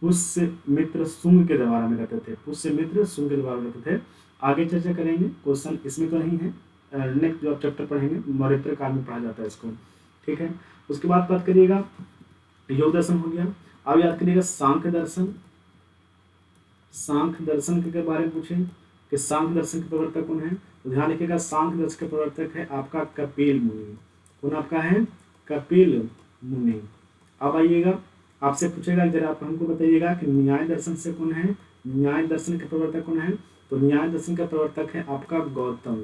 पुष्य मित्र शुंग के दरबार में रहते थे, पुष्य मित्र शुंग के दरबार में रहते थे। आगे चर्चा करेंगे, क्वेश्चन इसमें तो नहीं है, नेक्स्ट जो आप चैप्टर पढ़ेंगे मौर्य काल में पढ़ा जाता है इसको। ठीक है, उसके बाद बात करिएगा योग दर्शन हो गया। अब याद करिएगा सांख्य दर्शन। सांख्य दर्शन के बारे में पूछे कि सांख्य दर्शन के प्रवर्तक कौन है, तो ध्यान रखिएगा सांख्य दर्शन के प्रवर्तक है आपका कपिल मुनि। कौन आपका है? कपिल मुनि। अब आइएगा, आपसे पूछेगा जरा आप हमको बताइएगा कि न्याय दर्शन से कौन है, न्याय दर्शन के प्रवर्तक कौन है, तो न्याय दर्शन का प्रवर्तक है आपका गौतम।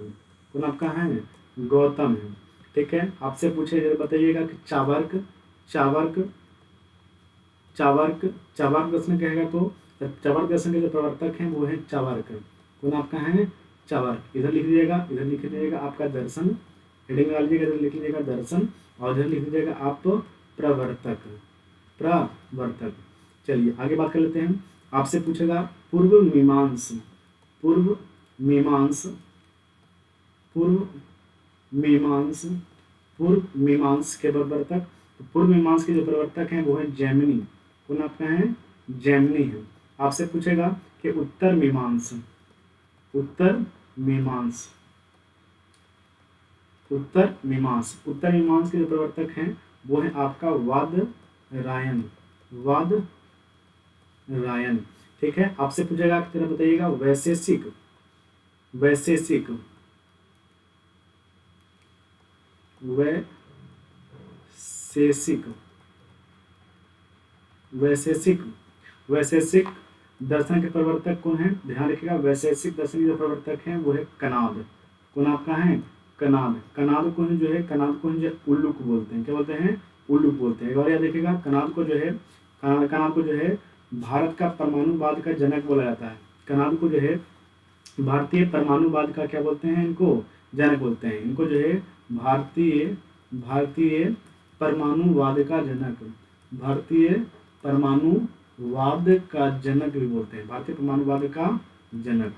कौन आपका है? गौतम है। ठीक है, आपसे पूछे जरा बताइएगा कि चावर्क, चावर्क, चावर्क, चावर्क दर्शन कहेगा तो चावर्क दर्शन के जो प्रवर्तक हैं वो है चावर्क। कौन आपका है? चावर्क। इधर लिख लीजिएगा, इधर लिख लीजिएगा आपका दर्शन, हेडिंग लगा लीजिएगा, इधर लिख लीजिएगा दर्शन और इधर लिख लीजिएगा आप प्रवर्तक, प्रवर्तक। चलिए आगे बात कर लेते हैं। आपसे पूछेगा पूर्व मीमांस, पूर्व मीमांस, पूर्व मीमांस, पूर्व मीमांस के प्रवर्तक। तो पूर्व मीमांस के जो प्रवर्तक हैं वो है जैमिनी। कौन आपका है? जैमिनी है। आपसे पूछेगा कि उत्तर मीमांस, उत्तर मीमांस, उत्तर मीमांस, उत्तर मीमांस के जो प्रवर्तक हैं वो है आपका वादरायण, वादरायण। ठीक है, आपसे पूछेगा कि तरह बताइएगा वैशेषिक, वैशेषिक, वैशेषिक, वैशेषिक, वैशेषिक दर्शन के प्रवर्तक कौन है? ध्यान रखिएगा वैशेषिक दर्शन के जो प्रवर्तक हैं वो है कनाद। कौन आपका है? कनाद। कनाद को जो है, कनाद को जो उल्लुक बोलते हैं। क्या बोलते हैं? उल्लुक बोलते हैं। और याद देखिएगा कनाद को जो है, कनाद को जो है भारत का परमाणुवाद का जनक बोला जाता है। कनाद को जो है भारतीय परमाणुवाद का क्या बोलते हैं? इनको जनक बोलते हैं। इनको जो है भारतीय परमाणुवाद का जनक, भारतीय परमाणुवाद का जनक भी बोलते हैं, भारतीय परमाणुवाद का जनक।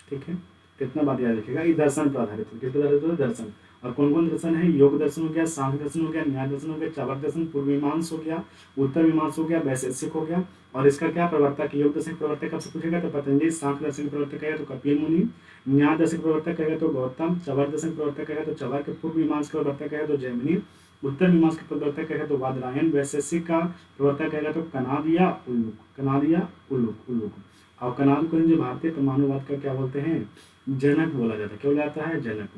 ठीक है, कितना बात याद रखिएगा। ये दर्शन पर आधारित है, किस पर आधारित है? दर्शन। और कौन कौन दर्शन है? योग दर्शन हो गया, सांख्य दर्शन हो गया, न्याय दर्शन हो गया, चावर्क दर्शन, पूर्व मीमांस हो गया, उत्तर मीमांस हो गया, वैशेषिक हो गया। और इसका क्या प्रवर्तक? योग दर्शन प्रवर्तक आपसे पूछेगा तो पतंजलि, सांख्य दर्शन प्रवर्तक कहेगा तो कपिल मुनि, न्याय दर्शन प्रवर्तक कहेगा तो गौतम, चावर्क दर्शन प्रवर्तक कहेगा तो चावर्क, पूर्व मीमांस का प्रवर्तक कहेगा तो जैमिनी, उत्तर मीमांस का प्रवर्तक कहेगा तो वादरायण, वैशेषिक का प्रवर्तक कहेगा तो कनाद या उल्लुक, कनाद या उल्लुक, उल्लुक। और कनाद को जो भारतीय परमाणुवाद का क्या बोलते हैं? जनक बोला जाता है। क्या बोला जाता है? जनक।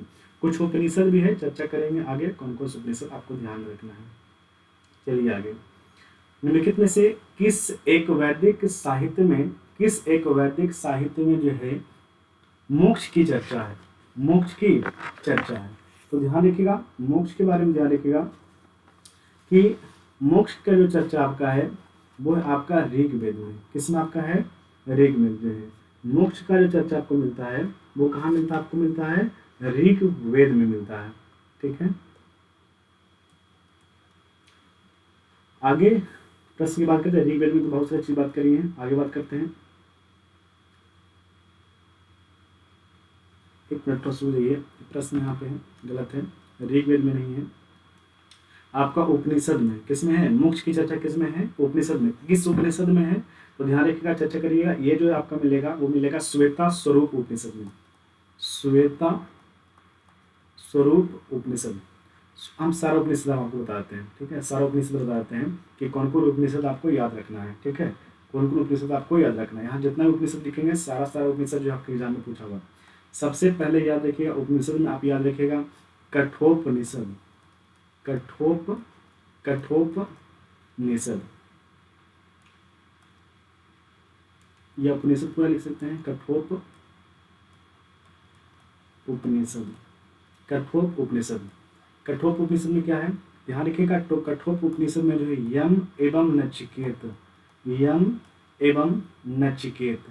कुछ उपनिषद भी है, चर्चा करेंगे आगे कौन कौन से उपनिषद आपको ध्यान रखना है। चलिए आगे, निम्नलिखित में से किस एक वैदिक साहित्य में, किस एक वैदिक साहित्य में जो है मोक्ष की चर्चा है? मोक्ष की चर्चा है। तो ध्यान रखिएगा, मोक्ष के बारे में ध्यान रखिएगा कि मोक्ष का जो चर्चा आपका है वो है आपका ऋग्वेद में। किसमें आपका है? ऋग्वेद में है। मोक्ष का जो चर्चा आपको मिलता है वो कहाँ मिलता है? आपको मिलता है ऋग्वेद में मिलता है। ठीक है, आगे प्रश्न की बात करते हैं। ऋग्वेद में तो बहुत सारी अच्छी बात करी है, आगे बात करते हैं। एक मिनट तो सुन जाइए, प्रश्न यहाँ पे है, गलत है, ऋग्वेद में नहीं है, आपका उपनिषद में। किसमें है? मोक्ष की चर्चा किसमें है? उपनिषद में। किस उपनिषद में है? तो ध्यान रखिएगा, चर्चा करिएगा। ये जो आपका मिलेगा वो मिलेगा श्वेता स्वरूप उपनिषद में। श्वेता स्वरूप उपनिषद। हम सारा उपनिषद आपको बताते हैं। ठीक है, सारा उपनिषद बताते हैं कि कौन कौन उपनिषद आपको याद रखना है। ठीक है, कौन कौन उपनिषद आपको याद रखना है। यहाँ जितना भी उपनिषद लिखेंगे सारा उपनिषद जो आपके एग्जाम में पूछा हुआ। सबसे पहले याद रखिएगा उपनिषद में, आप याद रखिएगा कठोपनिषद। कठोपनिषद, यह उपनिषद पूरा लिख सकते हैं। कठोप उपनिषद। कठोप उपनिषद। कठोप उपनिषद में क्या है? ध्यान रखिएगा, तो कठोप उपनिषद में जो है यम एवं नचिकेत, यम एवं नचिकेत,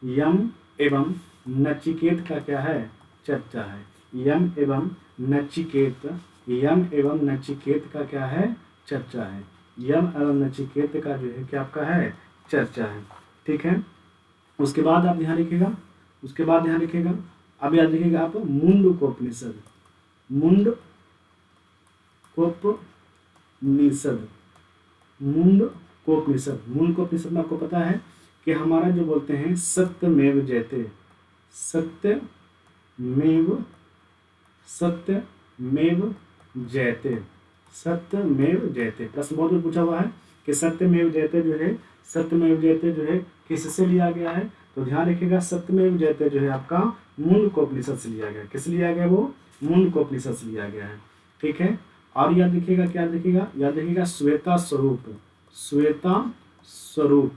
यम एवं नचिकेत का क्या है? चर्चा है। यम एवं नचिकेत, यम एवं नचिकेत का क्या है? चर्चा है। यम एवं नचिकेत का जो है क्या आपका है? चर्चा है। ठीक है, उसके बाद आप ध्यान रखिएगा, उसके बाद ध्यान रखिएगा, अब याद रखिएगा आप मुंडकोपनिषद। मुंडकोपनिषद, मुंडकोपनिषद। मुंडकोपनिषद में आपको पता है कि हमारा जो बोलते हैं सत्यमेव जयते, सत्यमेव जयते, सत्यमेव जयते। प्रश्न बहुत बार पूछा हुआ है कि सत्यमेव जयते जो है, सत्यमेव जयते जो है किससे लिया गया है? तो ध्यान रखिएगा, सत्यमेव जयते जो है आपका मुंडकोपनिषद से लिया गया। किस लिया गया? वो मुंडकोपनिषद से लिया गया है। ठीक है, और याद रखिएगा, क्या रखिएगा? याद रखिएगा श्वेता स्वरूप, श्वेता स्वरूप,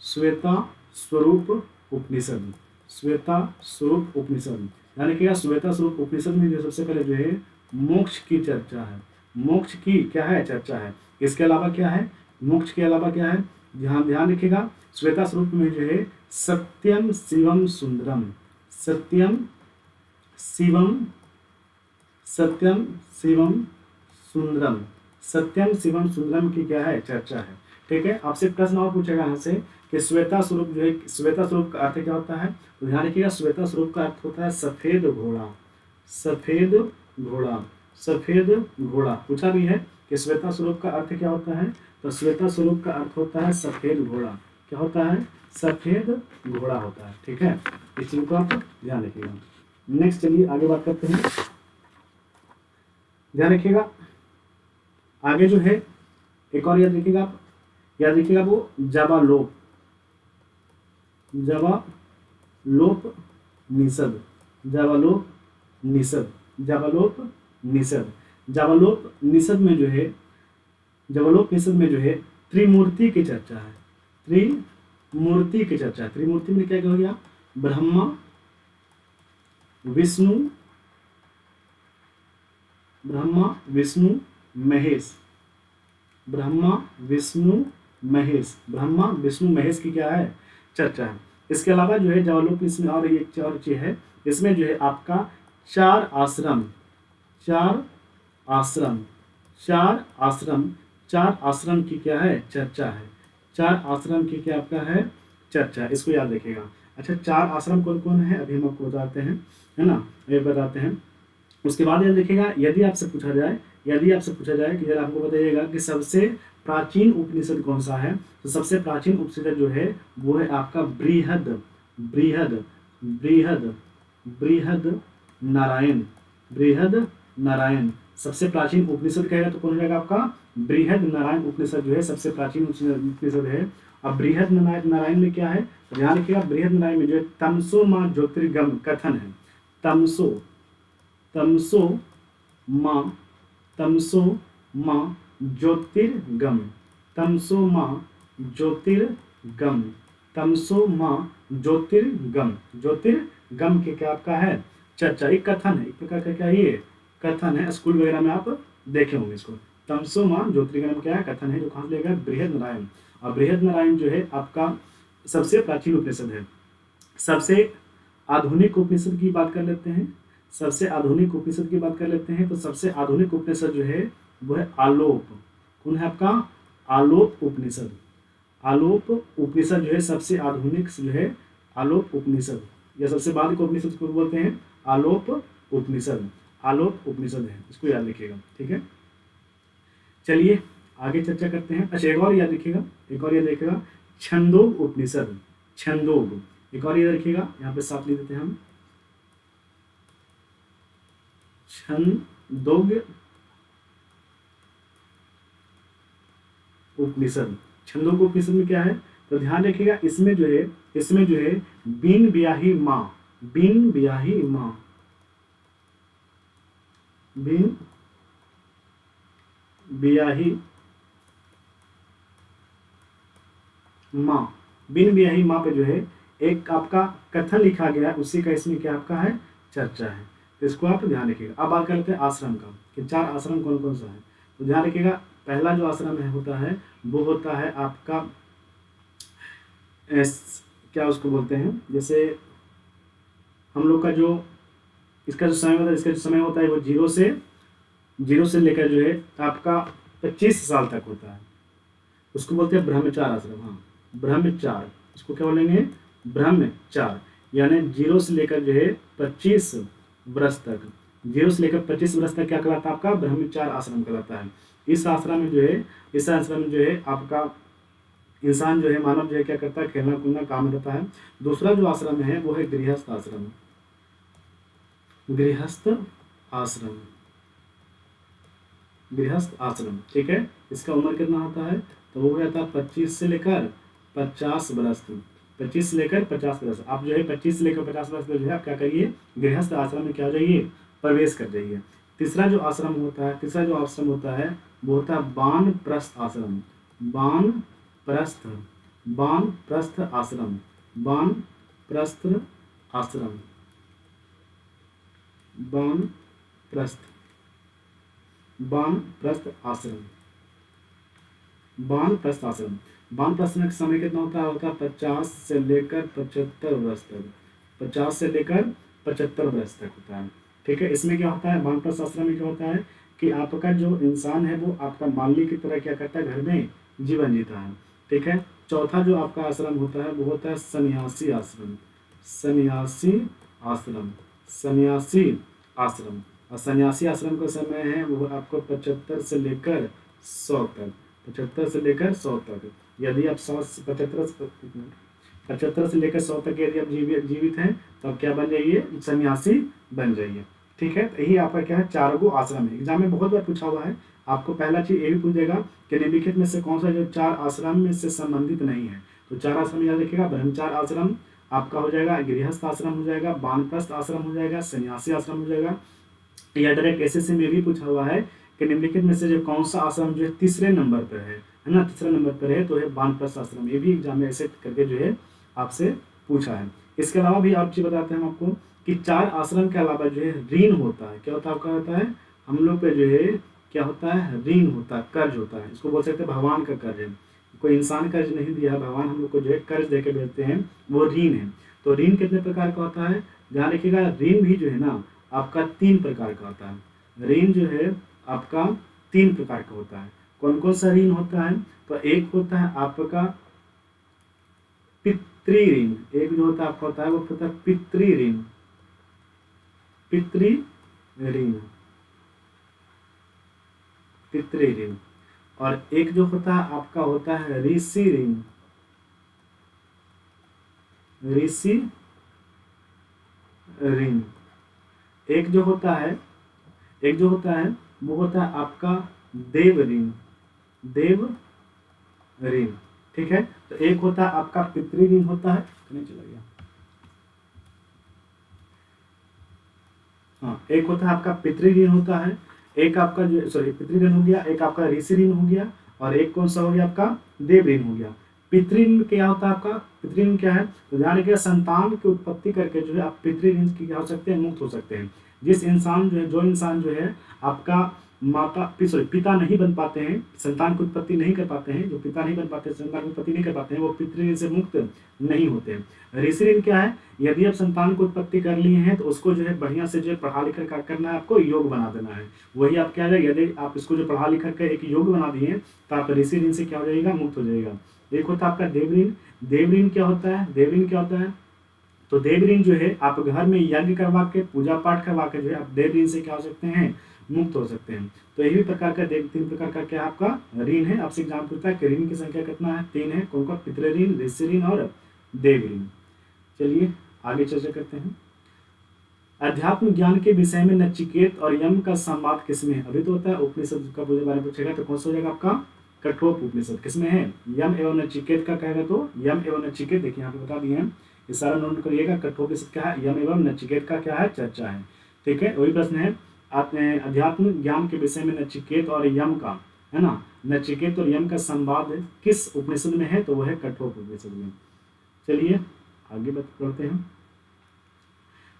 श्वेता स्वरूप उपनिषद, श्वेता स्वरूप उपनिषद। यानी रखिएगा श्वेता स्वरूप उपनिषद में जो सबसे पहले जो है मोक्ष की चर्चा है। मोक्ष की क्या है? चर्चा है। इसके अलावा क्या है? मोक्ष के अलावा क्या है? ध्यान रखिएगा, श्वेता स्वरूप में जो है सत्यम शिवम सुंदरम, सत्यम शिवम, सत्यम शिवम सुंदरम, सत्यम शिवम सुंदरम की क्या है? चर्चा है। ठीक है, आपसे प्रश्न और पूछेगा यहाँ से कि श्वेता स्वरूप जो है, श्वेता स्वरूप का अर्थ क्या होता है? तो ध्यान रखिएगा, श्वेता स्वरूप का अर्थ होता है सफेद घोड़ा, सफेद घोड़ा, सफेद घोड़ा। पूछा भी है कि श्वेता स्वरूप का अर्थ क्या होता है? तो श्वेता स्वरूप का अर्थ होता है सफेद घोड़ा। क्या होता है? सफेद घोड़ा होता है। ठीक है, इस चीज को आप ध्यान रखिएगा। नेक्स्ट चलिए आगे बात करते हैं। ध्यान रखिएगा, आगे जो है एक और याद रखिएगा आप, याद रखिएगा वो जाबालोप, जाबालोप निषद, जाबालोप निषद, जाबालोप निषद। जाबालोप निषद में जो है, जाबालोप निषद में जो है त्रिमूर्ति की चर्चा है। त्रिमूर्ति की चर्चा। त्रिमूर्ति में क्या हो गया? ब्रह्मा विष्णु, ब्रह्मा विष्णु महेश, ब्रह्मा विष्णु महेश, ब्रह्मा विष्णु महेश की क्या है? चर्चा है। इसके अलावा जो है जाबालोप इसमें और एक और चीज है, इसमें जो है आपका चार आश्रम, चार आश्रम, चार आश्रम, चार आश्रम की क्या है? चर्चा है। चार आश्रम की क्या आपका है? चर्चा। इसको याद रखिएगा। अच्छा, चार आश्रम कौन कौन है अभी हम आपको बताते हैं, है ना, ये बताते हैं। उसके बाद याद रखिएगा, यदि आपसे पूछा जाए, यदि आपसे पूछा जाए कि जरा आपको बताइएगा कि सबसे प्राचीन उपनिषद कौन सा है, तो सबसे प्राचीन उपनिषद जो है वो है आपका बृहद, बृहद, बृहद, बृहद नारायण, बृहद नारायण। सबसे प्राचीन उपनिषद कहेगा तो कौन हो जाएगा आपका? बृहद नारायण उपनिषद जो है सबसे प्राचीन उपनिषद है। अब बृहद नारायण में क्या है? ध्यान रखिएगा, बृहद नारायण में जो है तमसो माँ ज्योतिर्गम कथन है। तमसो, तमसो माँ, तमसो माँ ज्योतिर्गम, तमसो माँ ज्योतिर्गम, तमसो माँ ज्योतिर्गम। ज्योतिर्गम के क्या आपका है? चर्चा, एक कथन है, एक प्रकार का क्या ये कथन है, स्कूल वगैरह में आप देखे होंगे इसको। तमसो मां ज्योतिर्गमन क्या है, कथन है, जो कहाँ से लेगा, बृहद नारायण। और बृहद नारायण जो है आपका सबसे प्राचीन उपनिषद है। सबसे आधुनिक उपनिषद की बात कर लेते हैं, सबसे आधुनिक उपनिषद की बात कर लेते हैं। तो सबसे आधुनिक उपनिषद जो है वो है आलोप। कौन है आपका, आलोप उपनिषद। आलोप उपनिषद जो है सबसे आधुनिक जो है आलोप उपनिषद, या सबसे बाद के उपनिषद को बोलते हैं आलोप उपनिषद। आलोप उपनिषद है, इसको याद रखिएगा, ठीक है। चलिए आगे चर्चा करते हैं। अच्छा एक और याद रखिएगा, एक और याद रखिएगा, छंदोग उपनिषद। छंदोग, एक और याद रखिएगा, यहाँ पे साथ लिख देते हैं हम, छंदोग उपनिषद। छंदोग उपनिषद में क्या है, तो ध्यान रखिएगा, इसमें जो है, इसमें जो है बिन ब्याही माँ, बिन ब्याही माँ, बिन ब्याही माँ, बिन ब्याही माँ पे जो है एक आपका कथन लिखा गया है, उसी का इसमें क्या आपका है, चर्चा है। तो इसको आप ध्यान रखिएगा। अब बात करते हैं आश्रम का, कि 4 आश्रम कौन कौन सा है। तो ध्यान रखिएगा, पहला जो आश्रम है होता है वो होता है आपका क्या उसको बोलते हैं, जैसे हम लोग का जो इसका जो समय होता है, इसका जो समय होता है वो जीरो से लेकर जो है आपका 25 साल तक होता है, उसको बोलते हैं ब्रह्मचार आश्रम। हाँ, ब्रह्मचार, इसको क्या बोलेंगे, ब्रह्मचार। यानी 0 से लेकर जो है 25 वर्ष तक, 0 से लेकर 25 वर्ष तक क्या कहलाता है, आपका ब्रह्मचार आश्रम कहलाता है। इस आश्रम में जो है, इस आश्रम में जो है आपका इंसान जो है, मानव जो है क्या करता है, खेलना कूदना काम रहता है। दूसरा जो आश्रम है वो है गृहस्थ आश्रम, गृहस्थ आश्रम, गृहस्थ आश्रम, ठीक है। इसका उम्र कितना होता है, तो वो जाता है 25 से लेकर 50 वर्ष तक, 25 से लेकर 50 वर्ष। आप जो है 25 से लेकर 50 वर्ष तक जो है आप क्या करिए, गृहस्थ आश्रम में क्या हो जाइए, प्रवेश कर जाइए। तीसरा जो आश्रम होता है, तीसरा जो आश्रम होता है वो होता है वानप्रस्थ आश्रम, वानप्रस्थ, वानप्रस्थ आश्रम, वानप्रस्थ आश्रम, वानप्रस्थ, वानप्रस्थ आश्रम, वानप्रस्थ आश्रम। वानप्रस्थ का समय कितना होता है 50 से लेकर 75 वर्ष तक, 50 से लेकर 75 वर्ष तक होता है, ठीक है। इसमें क्या होता है, वानप्रस्थ आश्रम में क्या होता है कि आपका जो इंसान है वो आपका माली की तरह क्या करता है, घर में जीवन जीता है, ठीक है। चौथा जो आपका आश्रम होता है वो होता है सन्यासी आश्रम, सन्यासी आश्रम, सन्यासी आश्रम। और सन्यासी आश्रम का समय है वो आपको 75 से लेकर 100 तक, 75 से लेकर 100 तक। यदि आप 75 से लेकर 100 तक यदि आप जीवित हैं तो आप क्या बन जाइए, सन्यासी बन जाइए, ठीक है। तो यही आपका क्या है, 4 गो आश्रम है। एग्जाम में बहुत बार पूछा हुआ है, आपको पहला चीज ये भी पूछेगा कि निम्नलिखित में से कौन सा जो 4 आश्रम में से संबंधित नहीं है। तो 4 आश्रम याद रखिएगा, ब्रह्मचार आश्रम आपका हो जाएगा, गृहस्थ आश्रम हो जाएगा, वानप्रस्थ आश्रम हो जाएगा, सन्यासी आश्रम हो जाएगा। या डायरेक्ट एसएससी में भी पूछा हुआ है कि निम्नलिखित में से जो कौन सा आश्रम जो है तीसरे नंबर पर है ना, तीसरे नंबर पर है, तो है वानप्रस्थ आश्रम। ये भी एग्जाम में ऐसे करके जो है आपसे पूछा है। इसके अलावा भी आप चीज बताते हैं हम आपको कि 4 आश्रम के अलावा जो है ऋण होता है, क्या होता है, आपका होता है हम लोग पे जो है क्या होता है, ऋण होता है, कर्ज होता है। इसको बोल सकते हैं भगवान का कर्ज है। कोई इंसान कर्ज नहीं दिया, भगवान हम लोग को जो है कर्ज दे के भेजते हैं, वो ऋण है। तो ऋण कितने प्रकार का होता है, ध्यान रखिएगा, ऋण भी जो है ना आपका 3 प्रकार का होता है। ऋण जो है आपका 3 प्रकार का होता है। कौन कौन सा ऋण होता है, तो एक होता है आपका पितृ ऋण, एक जो होता है आपका होता है वो होता है पितृ ऋण, पितृ ऋण, पितृ ऋण। और एक जो होता है आपका होता है ऋषि ऋण, ऋषि ऋण। एक जो होता है, एक जो होता है वो होता है आपका देव ऋण, देव ऋण, ठीक है। तो एक होता है आपका पितृ ऋण होता है, नहीं चला गया, हाँ, एक होता है आपका पितृ ऋण होता है, एक आपका जो पितृ ऋण हो गया, एक आपका ऋषि ऋण हो गया, और एक कौन सा हो गया आपका देव ऋण हो गया। पितृऋण क्या होता है आपका, पितृऋण क्या है, तो ध्यान रखिएगा संतान की उत्पत्ति करके जो है आप पितृऋण की क्या हो सकते हैं, मुक्त हो सकते हैं। जिस इंसान जो है, जो इंसान जो है आपका पिता नहीं बन पाते हैं, संतान की उत्पत्ति नहीं कर पाते हैं, जो पिता नहीं बन पाते, संतान की उत्पत्ति नहीं कर पाते हैं, वो पितृऋण से मुक्त नहीं होते हैं। ऋषि ऋण क्या है, यदि आप संतान को उत्पत्ति कर लिए हैं तो उसको जो है बढ़िया से जो है पढ़ा लिखा कर करना है, आपको योग बना देना है। वही आप क्या है, यदि आप इसको जो पढ़ा लिखा कर एक योग बना दिए तो आप ऋषि ऋण से क्या हो जाएगा, मुक्त हो जाएगा। एक होता है आपका देवऋण। देवऋण क्या होता है, देवऋण क्या होता है, तो देवऋण जो है आप घर में यज्ञ करवा के, पूजा पाठ करवा के जो है आप देवऋण से क्या हो सकते हैं, मुक्त हो सकते हैं। तो यही प्रकार का तीन प्रकार का क्या आपका ऋण है। आपसे एग्जाम पूछता है कि ऋण की संख्या कितना है, 3 है। कौन का, पितृऋण, ऋषि ऋण और देवऋण। चलिए आगे चर्चा करते हैं। अध्यात्म ज्ञान के विषय में नचिकेत और यम का संवाद किसमें है, अभी तो होता है उपनिषद का बारे में पूछेगा तो कौन सा हो जाएगा आपका, कठोप उपनिषद। किसमें है, यम एवं नचिकेत का कहेगा तो यम एवं नचिकेत, देखिए यहाँ पे बता दिए हैं, ये सारा नोट करिएगा। कठोप उपनिषद क्या है, यम एवं नचिकेत का क्या है, चर्चा है। ठीक है, वही प्रश्न है, अध्यात्म ज्ञान के विषय में नचिकेत और यम का, है ना, नचिकेत और यम का संवाद किस उपनिषद में है, तो वह है कठोप उपनिषद में। चलिए आगे बढ़ते हैं।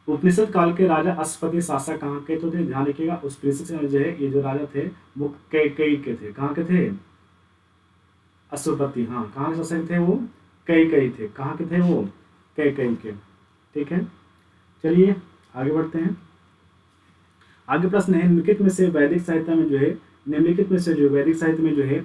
उपनिषद काल के राजा अश्वपति शासक कहाँ के तो थे, ध्यान रखिएगा। उस उपनिषद में जो है ये जो राजा थे वो कैकेयी के थे। कहाँ के थे, अश्वपति, हाँ, कहाँ के शासक थे वो, कैकेयी थे। कहाँ के थे वो, कैकेयी के। ठीक है, चलिए आगे बढ़ते हैं। आगे प्रश्न है, निम्नलिखित में से वैदिक साहित्य में जो है, निम्नलिखित में से जो वैदिक साहित्य में जो है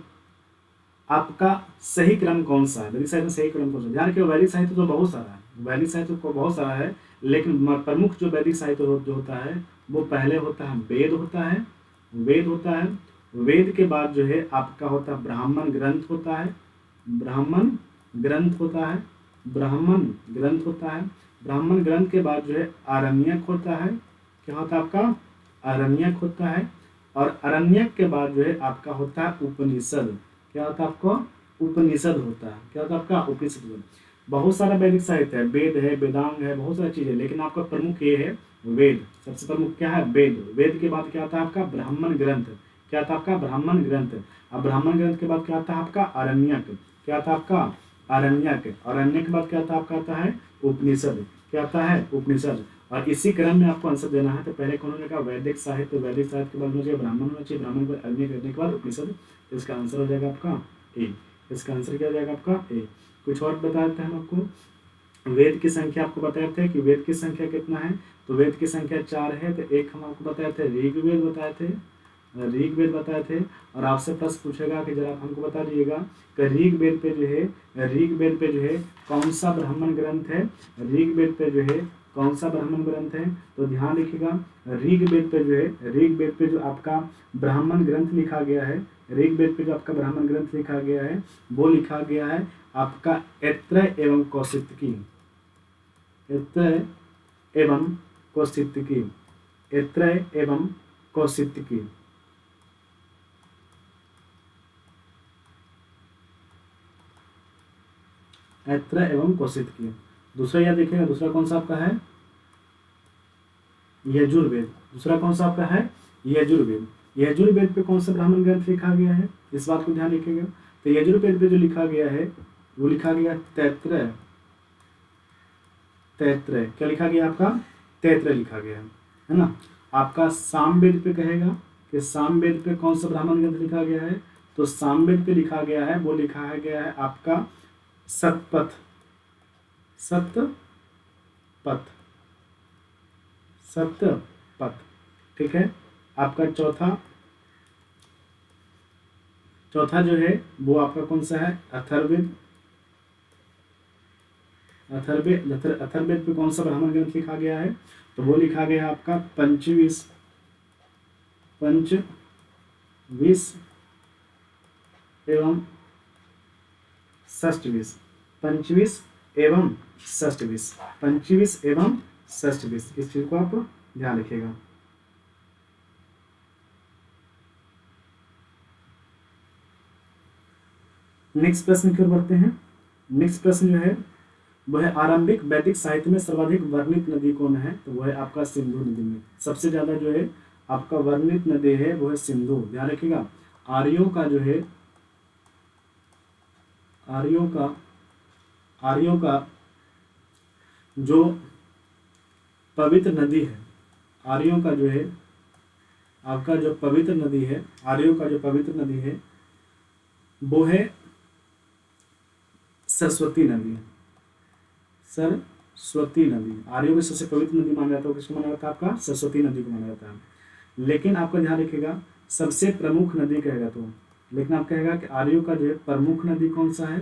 आपका सही क्रम कौन सा है, वैदिक साहित्य में सही क्रम कौन सा है। ध्यान रखिए, वैदिक साहित्य तो बहुत सारा है, वैदिक साहित्य को बहुत सारा है, लेकिन प्रमुख जो वैदिक साहित्य जो होता है वो पहले होता है वेद होता है, वेद होता है। वेद के बाद जो है आपका होता है ब्राह्मण ग्रंथ होता है, ब्राह्मण ग्रंथ होता है, ब्राह्मण ग्रंथ होता है। ब्राह्मण ग्रंथ के बाद जो है आरण्यक होता है, क्या होता है आपका, आरण्यक होता है। और आरण्यक के बाद जो है आपका होता है उपनिषद, क्या होता है आपको, उपनिषद होता है। क्या होता है आपका, उपनिषद। बहुत सारा वैदिक साहित्य है, वेद है, वेदांग है, बहुत सारी चीजें, लेकिन आपका प्रमुख ये है वेद। सबसे प्रमुख क्या है, वेद। वेद के बाद क्या आता है आपका, ब्राह्मण ग्रंथ। क्या आता है आपका, ब्राह्मण ग्रंथ। अब ब्राह्मण ग्रंथ के बाद क्या आता है आपका, आरण्यक। क्या आता है आपका, आरण्यक। और आरण्यक के बाद क्या आता है आपका, आता है उपनिषद। क्या आता है, उपनिषद। और इसी क्रम में आपको आंसर देना है। तो पहले कौन होने का, वैदिक साहित्य। वैदिक साहित्य के बाद मुझे ब्राह्मण होना चाहिए, ब्राह्मण के बाद आरण्यक, करने के बाद उपनिषद। इसका आंसर हो जाएगा आपका ए। इसका आंसर क्या हो जाएगा आपका ए। कुछ और बताते हैं हम आपको। वेद की संख्या आपको बताए थे कि वेद की संख्या कितना है, तो वेद की संख्या 4 है। तो एक हम आपको बताए थे ऋग्वेद बताए थे, ऋग्वेद बताए थे। और आपसे प्रश्न पूछेगा कि जरा हमको बता दीजिएगा कि ऋग्वेद पे जो है, ऋग्वेद पे जो है कौन सा ब्राह्मण ग्रंथ है, ऋग्वेद पे जो है कौन सा ब्राह्मण ग्रंथ है। तो ध्यान रखिएगा, ऋग्वेद पे जो है, ऋग्वेद पे जो आपका ब्राह्मण ग्रंथ लिखा गया है, ऋग्वेद पे जो आपका ब्राह्मण ग्रंथ लिखा गया है वो लिखा गया है आपका ऐत्रेय एवं कौशितकी, ऐत्रेय एवं कौशितकी, ऐत्रेय एवं कौशितकी। ऐत्रेय एवं कौशितकी। दूसरा याद देखिएगा, दूसरा कौन सा आपका है, यजुर्वेद। दूसरा कौन सा आपका है, यजुर्वेद। यजुर्वेद पे कौन सा ब्राह्मण ग्रंथ लिखा गया है, इस बात को ध्यान रखिएगा। तो यजुर्वेद पे जो लिखा गया है वो लिखा गया तैत्रेय, तैत्रेय। क्या लिखा गया आपका, तैत्रेय लिखा गया है ना। आपका सामवेद पे कहेगा कि सामवेद पे कौन सा ब्राह्मण ग्रंथ लिखा गया है, तो सामवेद पे लिखा गया है, वो लिखा गया है आपका सतपथ, सतपथ, सतपथ। ठीक है। आपका चौथा जो है वो आपका कौन सा है, अथर्ववेद। अथर्ववेद पे कौन सा ब्राह्मण ग्रंथ लिखा गया है, तो वो लिखा गया है आपका पंचविश एवं षष्ठविश, पंचविश एवं षष्ठविश, पंचविश एवं षष्ठविश। इस चीज को आप ध्यान रखिएगा। नेक्स्ट प्रश्न की ओर बढ़ते हैं। नेक्स्ट प्रश्न जो है वह है, आरंभिक वैदिक साहित्य में सर्वाधिक वर्णित नदी कौन है, तो वह है आपका सिंधु नदी में। सबसे ज्यादा जो है आपका वर्णित नदी है वो है सिंधु। ध्यान रखिएगा, आर्यों का जो है, आर्यों का आर्यों का जो पवित्र नदी है, आर्यों का जो है आपका जो पवित्र नदी है, आर्यों का जो पवित्र नदी है वो है सरस्वती नदी। सरस्वती नदी आर्यों की सबसे पवित्र नदी माना जाता है। किसको माना जाता है? आपका सरस्वती नदी को माना जाता है। लेकिन आपका ध्यान रखिएगा, सबसे प्रमुख नदी कहेगा तो, लेकिन आप कहेगा कि आर्यों का जो है प्रमुख नदी कौन सा है,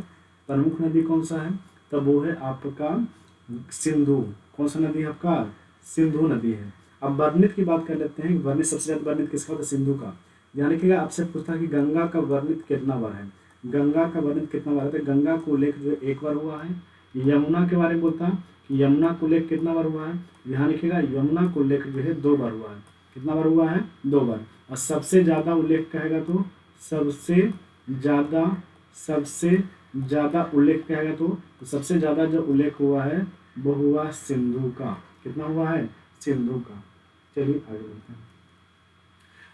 प्रमुख नदी कौन सा है, तब वो है आपका सिंधु। कौन सा नदी है आपका? सिंधु नदी है। अब वर्णित की बात कर लेते हैं। वर्णित सबसे ज्यादा वर्णित किसका होता है? सिंधु का। ध्यान रखिएगा, आपसे पूछता है कि गंगा का वर्णित कितना बार है, गंगा का वर्णित कितना बार है, तो गंगा को उल्लेख जो है एक बार हुआ है। यमुना के बारे में बोलता है कि यमुना को उल्लेख कितना बार हुआ है, ध्यान रखिएगा यमुना को उल्लेख जो है 2 बार हुआ है। कितना बार हुआ है? 2 बार। और सबसे ज्यादा उल्लेख कहेगा तो सबसे ज्यादा उल्लेख कहेगा तो सबसे ज्यादा जो उल्लेख हुआ है वो हुआ सिंधु का। कितना हुआ है? सिंधु का। चलिए आगे बढ़ते हैं।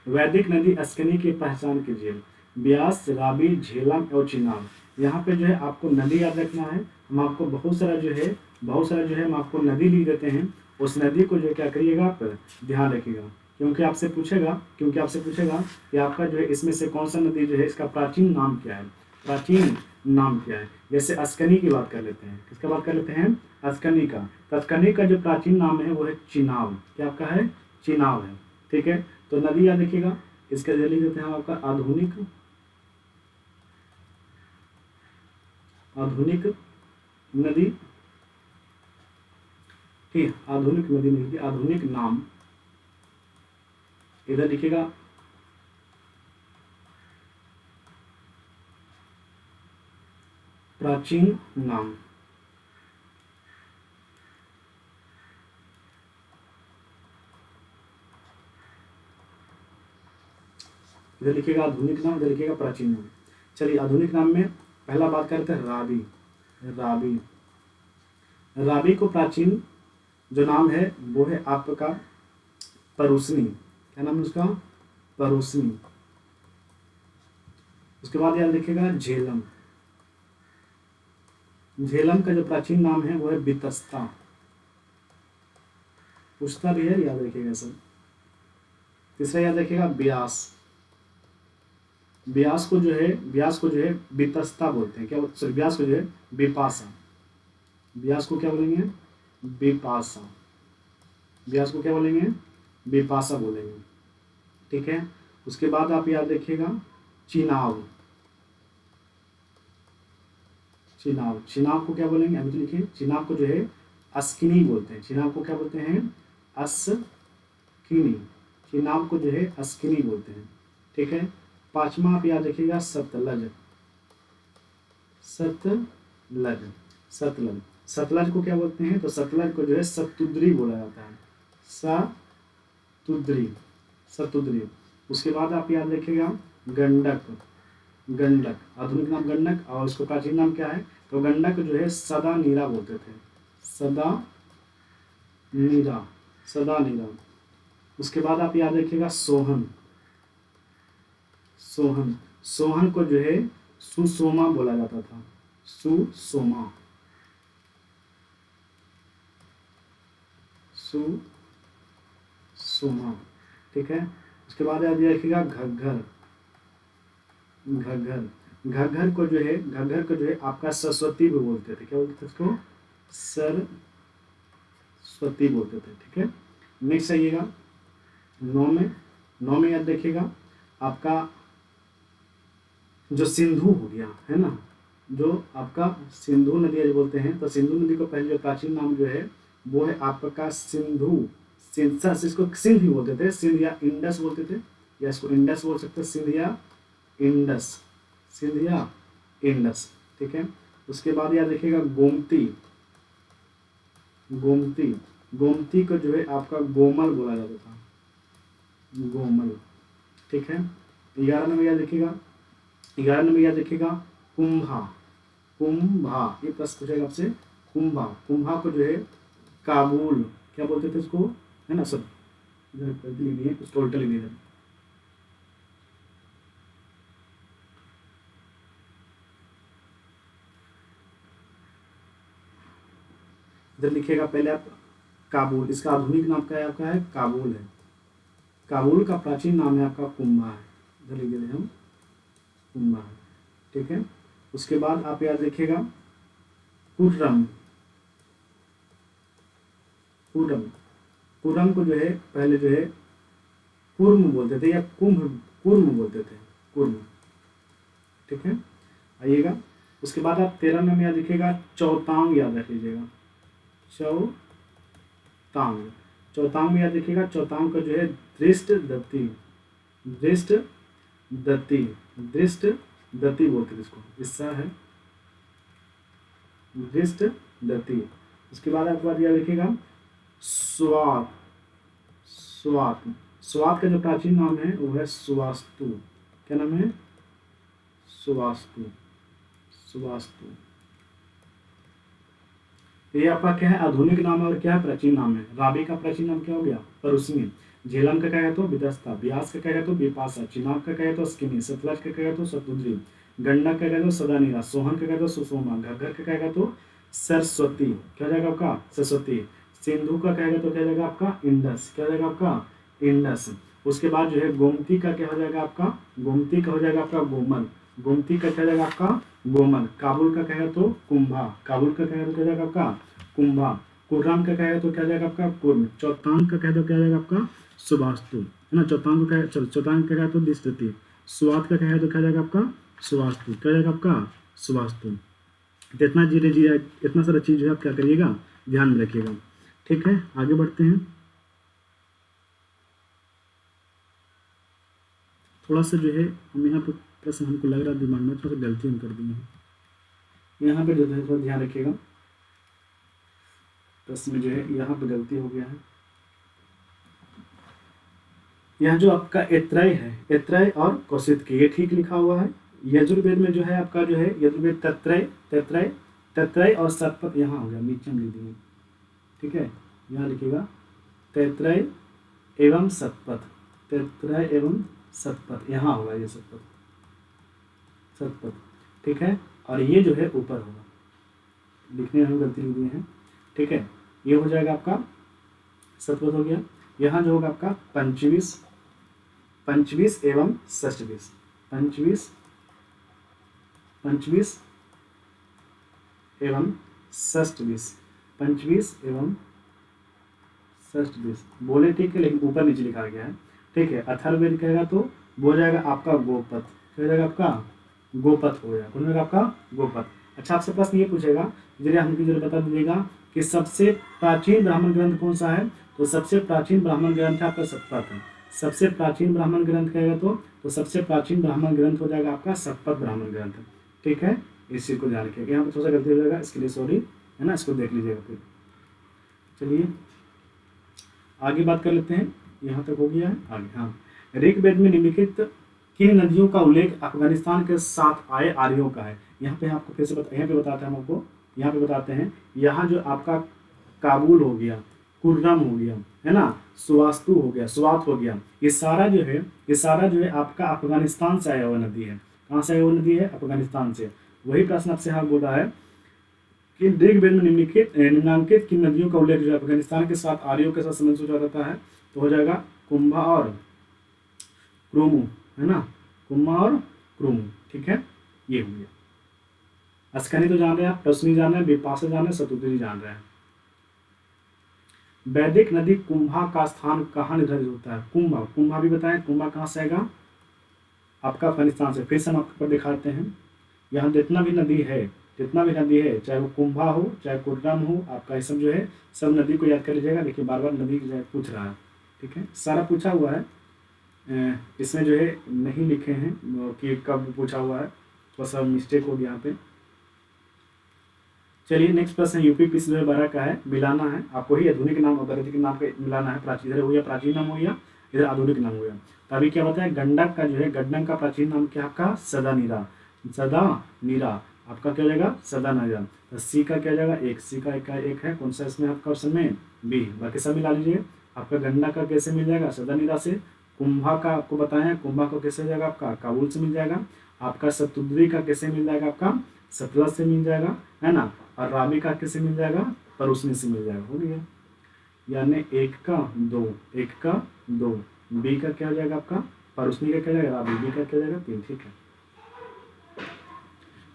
वैदिक नदी अस्कनी की पहचान कीजिए। ब्यास, रावी, झेलम और चिनाब। यहाँ पे जो है आपको नदी याद रखना है। हम आपको बहुत सारा जो है हम आपको नदी लिख देते हैं। उस नदी को जो क्या करिएगा आप ध्यान रखिएगा, क्योंकि आपसे पूछेगा कि आपका जो है इसमें से कौन सा नदी जो है इसका प्राचीन नाम क्या है, प्राचीन नाम क्या है। जैसे अस्कनी की बात कर लेते हैं। किसका बात कर लेते हैं? अस्कनी का। तो अस्कनी का जो प्राचीन नाम है वो है चिनाब। क्या आपका है? चिनाब है। ठीक है, तो नदी याद रखिएगा। इसके लिए लिख देते हैं आपका आधुनिक नदी। ठीक, आधुनिक नदी नहीं थी, आधुनिक नाम। इधर लिखिएगा प्राचीन नाम। इधर लिखिएगा आधुनिक नाम, इधर लिखिएगा प्राचीन नाम। चलिए, आधुनिक नाम में पहला बात करते हैं रावी। रावी रावी को प्राचीन जो नाम है वो है आपका परुसनी। क्या नाम है उसका? परुसनी। उसके बाद याद रखिएगा झेलम। झेलम का जो प्राचीन नाम है वो है बितस्ता। पूछता भी है, याद रखिएगा सब। तीसरा याद रखिएगा ब्यास। ब्यास को जो है बितस्ता बोलते हैं। क्या? सॉरी, ब्यास को जो है बिपाशा। ब्यास को क्या बोलेंगे? बिपाशा। ब्यास को क्या बोलेंगे? बिपाशा बोलेंगे। ठीक है, उसके बाद आप याद रखिएगा चिनाब। चिनाब को क्या बोलेंगे? अभी तो लिखिए, चिनाब को जो है अस्किनी बोलते हैं। चिनाब को क्या बोलते हैं? अस्किनी। चिनाब को जो है अस्किनी बोलते हैं। ठीक है, पांचवा आप याद रखिएगा सतलज। सतलज सतलज सतलज को क्या बोलते हैं? तो सतलज को जो है सतुद्री बोला जाता है। सतुद्री। सतुद्री। उसके बाद आप याद रखिएगा गंडक। गंडक, आधुनिक नाम गंडक, और उसको प्राचीन नाम क्या है? तो गंडक जो है सदा नीरा बोलते थे। सदा नीरा। सदा नीरा। उसके बाद आप याद रखिएगा सोहन। सोहन। सोहन को जो है सुसोमा बोला जाता था। सुसोमा। सुसोमा। ठीक है, उसके बाद याद रखिएगा घग्गर। घग्गर। घग्गर को जो है आपका सरस्वती भी बोलते थे। क्या बोलते थे इसको? सरस्वती बोलते थे। ठीक है, नेक्स्ट आइएगा नौ में याद रखिएगा आपका जो सिंधु हो गया है ना, जो आपका सिंधु नदी बोलते हैं। तो सिंधु नदी को पहले जो प्राचीन नाम जो है वो है आपका सिंधु। इसको सिंध भी बोलते थे, सिंध या इंडस बोलते थे, या इसको इंडस बोल सकते हैं, सिंध या इंडस। सिंध या इंडस। ठीक है, उसके बाद याद रखिएगा गोमती। गोमती। गोमती को जो है आपका गोमल बोला जाता था। गोमल। ठीक है, 11 नंबर याद रखिएगा। 11 नंबर याद रखिएगा कुंभा। कुंभा, ये प्रश्न पूछेगा आपसे। कुंभा। कुंभा को जो है काबुल क्या बोलते थे उसको, है ना सर? इधर गलती लिख दी है, उसको उल्टा लिख दिया। इधर लिखिएगा पहले आप काबुल, इसका आधुनिक नाम क्या है आपका है काबुल है। काबुल का प्राचीन नाम है आपका कुंभा है, इधर लिख देते हम कुंभा है, ठीक है। उसके बाद आप याद रखिएगा कुर्रम। कुर्रम, कुर्रम को जो है पहले जो है कुर्म बोलते थे या कुर्म बोलते थे, कुर्म, ठीक है। आइएगा उसके बाद आप 13 में याद रखिएगा चौतांग, याद रख लीजिएगा चौतांग। चौतांग में याद रखिएगा चौतांग का जो है दृष्ट दत्ती, दृष्ट दत्ती, दृष्ट दत्ती बोलते थे इसको, इसका है दृष्ट दत्ती। उसके बाद आपके बाद याद रखिएगा स्वात, स्वात, स्वात का जो प्राचीन नाम है वो है सुवास्तु। क्या नाम है? सुवास्तु, सुवास्तु। ये आपका क्या है आधुनिक नाम है और क्या है प्राचीन नाम है। रावी का प्राचीन नाम क्या हो गया? परुस्मी। झेलम का क्या है तो विदस्ता। ब्यास का क्या है तो विपाशा। चिनाब का क्या है तो स्किनी। सतलज का क्या है तो सतुद्री। गंडक का क्या है तो सदानीरा। सोहन का क्या है तो सुषोमा। घग्गर का क्या है तो सरस्वती। क्या हो जाएगा आपका? सरस्वती। सिंधु का क्या है तो क्या जाएगा आपका? इंडस। क्या हो जाएगा आपका? इंडस। उसके बाद जो है गोमती का क्या हो जाएगा आपका? गोमती का हो जाएगा आपका गोमल। गोमती का क्या जाएगा आपका? गोमल। काबुल का क्या है तो कुंभा। काबुल का क्या है तो क्या जाएगा आपका? कुंभा। कुर्राम का क्या है तो क्या जाएगा आपका? कुर्म। चौतांग का क्या है तो क्या जाएगा आपका? सुवास्तु, है ना। चौतांग का चौतांग का क्या है तो दिष्टति। स्वात का क्या है तो क्या जाएगा आपका? सुवास्तु। क्या जाएगा आपका? सुवास्तु। तो इतना धीरे धीरे इतना सारा चीज जो है आप क्या करिएगा ध्यान में रखिएगा, ठीक है। आगे बढ़ते हैं। थोड़ा सा जो है हम यहाँ पे प्रश्न हमको लग रहा है दिमाग में थोड़ा सा गलती हम कर दिए हैं, यहाँ पे जो है थोड़ा ध्यान रखिएगा। प्रश्न में जो है यहाँ पे गलती हो गया है। यहाँ जो आपका एत्रय है, एत्रय और कौशिक ये ठीक लिखा हुआ है। यजुर्वेद में जो है आपका जो है यजुर्वेद तत्रय, तत्रय, तत्रय और सतपथ यहाँ हो गया, नीचे हम लिख देंगे, ठीक है। यहाँ लिखिएगा तैत्रय एवं सतपथ, तैत्रय एवं सतपथ, यहाँ होगा ये सतपथ, सतपथ, ठीक है। और ये जो है ऊपर होगा, लिखने में हम गलती लिख दिए हैं, ठीक है। ये हो जाएगा आपका सतपथ हो गया। यहाँ जो होगा आपका पंचवीस, पंचवीस एवं षष्ठवीस, पंचवीस, पंचवीस एवं षष्ठवीस, पंचवीस एवं षष्ठवीस बोले, ठीक है, लेकिन ऊपर नीचे लिखा गया है, ठीक है। अथर्ववेद कहेगा तो वो जाएगा आपका गोपथ। क्या जाएगा आपका? गोपथ हो जाएगा, कौन होगा आपका? गोपथ। अच्छा, आपसे प्रश्न ये पूछेगा, जरा हमको जरा बता दीजिएगा कि सबसे प्राचीन ब्राह्मण ग्रंथ कौन सा है? तो सबसे प्राचीन ब्राह्मण ग्रंथ है आपका सतपथ है। सबसे प्राचीन ब्राह्मण ग्रंथ कहेगा तो सबसे प्राचीन ब्राह्मण ग्रंथ हो जाएगा आपका सतपथ ब्राह्मण ग्रंथ, ठीक है। इस चीज को ध्यान रखिएगा, यहाँ पर थोड़ा सा गलती हो जाएगा, इसके लिए सॉरी, है ना। इसको देख लीजिएगा फिर। चलिए आगे बात कर लेते हैं, यहाँ तक हो गया है। आगे हाँ, ऋग्वेद में निम्नलिखित किन नदियों का उल्लेख अफगानिस्तान के साथ आए आर्यों का है? यहाँ पे आपको फिर से यहाँ पे बताते हैं हम आपको, यहाँ पे बताते हैं। यहाँ जो आपका काबुल हो गया, कुर्रम हो गया, है ना, सुवास्तु हो गया, स्वात हो गया, ये सारा जो है आपका अफगानिस्तान से आया हुआ नदी है। कहाँ से आया हुआ नदी है? अफगानिस्तान से। वही प्रश्न आपसे यहाँ बोल रहा है कि ऋग्वेद में निम्नांकित किन नदियों का उल्लेख जो अफगानिस्तान के साथ आर्यों के साथ संबंध जुड़ा रहता है? तो हो जाएगा कुंभा और क्रोमू, है ना, कुंभा और क्रोमू, ठीक है। ये हो गया। अस्कनी तो जान रहे हैं आप, टसनी जान रहे हैं, विपाशा जान रहे हैं, सतुद्री जान रहे हैं। वैदिक नदी कुंभा का स्थान कहाँ निर्धारित होता है? कुंभा, कुंभा भी बताएं, कुंभा कहाँ से आएगा? आपका अफगानिस्तान से। फिर से हम आपको दिखाते हैं, यहाँ जितना भी नदी है, चाहे वो कुंभा हो चाहे कुर्रम हो, आपका ये सब जो है सब नदी को याद कर लीजिएगा। देखिए बार बार नदी पूछ रहा है, ठीक है, सारा पूछा हुआ है, इसमें जो है नहीं लिखे हैं कि कब पूछा हुआ है, थोड़ा सा मिस्टेक हो गया यहाँ पे। चलिए नेक्स्ट प्रश्न यूपी पीसी 2012 का है, मिलाना है आपको ही आधुनिक नाम और वैदिक नाम का मिलाना है। प्राचीन इधर हो गया, प्राचीन नाम हो गया, इधर आधुनिक नाम हो गया। तो अभी क्या बताया, गंडक का जो है, गंडक का प्राचीन नाम क्या आपका? सदानीरा, सदानीरा आपका क्या जाएगा? सदानीरा। तो सी का क्या जाएगा? एक, सी का एक है, कौन सा इसमें आपका ऑप्शन में? बी। बाकी सब मिला लीजिए। आपका गंडक का कैसे मिल जाएगा? सदानीरा से। कुंभा का आपको बताया, कुंभा को कैसे जाएगा आपका? काबुल से मिल जाएगा। आपका सतुद्री का कैसे मिल जाएगा? आपका सतलज से मिल जाएगा, है ना। और रावी का कैसे मिल जाएगा? परोसने से मिल जाएगा, हो गया। यानी 1 का 2, 1 का 2, बी का क्या हो जाएगा आपका, परोसनी का क्या जाएगा, बी का क्या जाएगा 3, ठीक है।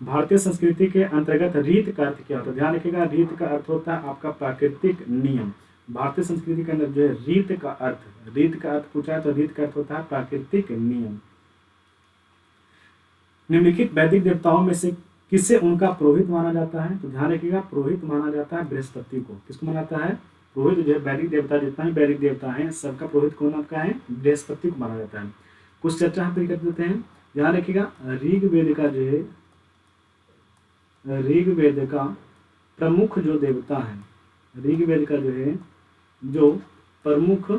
भारतीय संस्कृति के अंतर्गत रीत का अर्थ क्या होता है, ध्यान रखिएगा, रीत का अर्थ होता है आपका प्राकृतिक नियम। भारतीय संस्कृति के अंदर जो है रीत का अर्थ पूछा है तो रीत का अर्थ होता है प्राकृतिक नियम। निम्नलिखित वैदिक देवताओं में से किसे उनका पुरोहित माना जाता है, तो ध्यान रखिएगा, पुरोहित माना जाता है बृहस्पति को। किसको माना जाता है, पुरोहित जो है वैदिक देवता, जितना भी वैदिक देवता है सबका पुरोहित कौन आपका है, बृहस्पति को माना जाता है। कुछ चर्चा हम कर देते हैं, ध्यान रखिएगा, ऋग्वेद का जो है, ऋग्वेद का प्रमुख जो देवता है, ऋग्वेद का जो है जो प्रमुख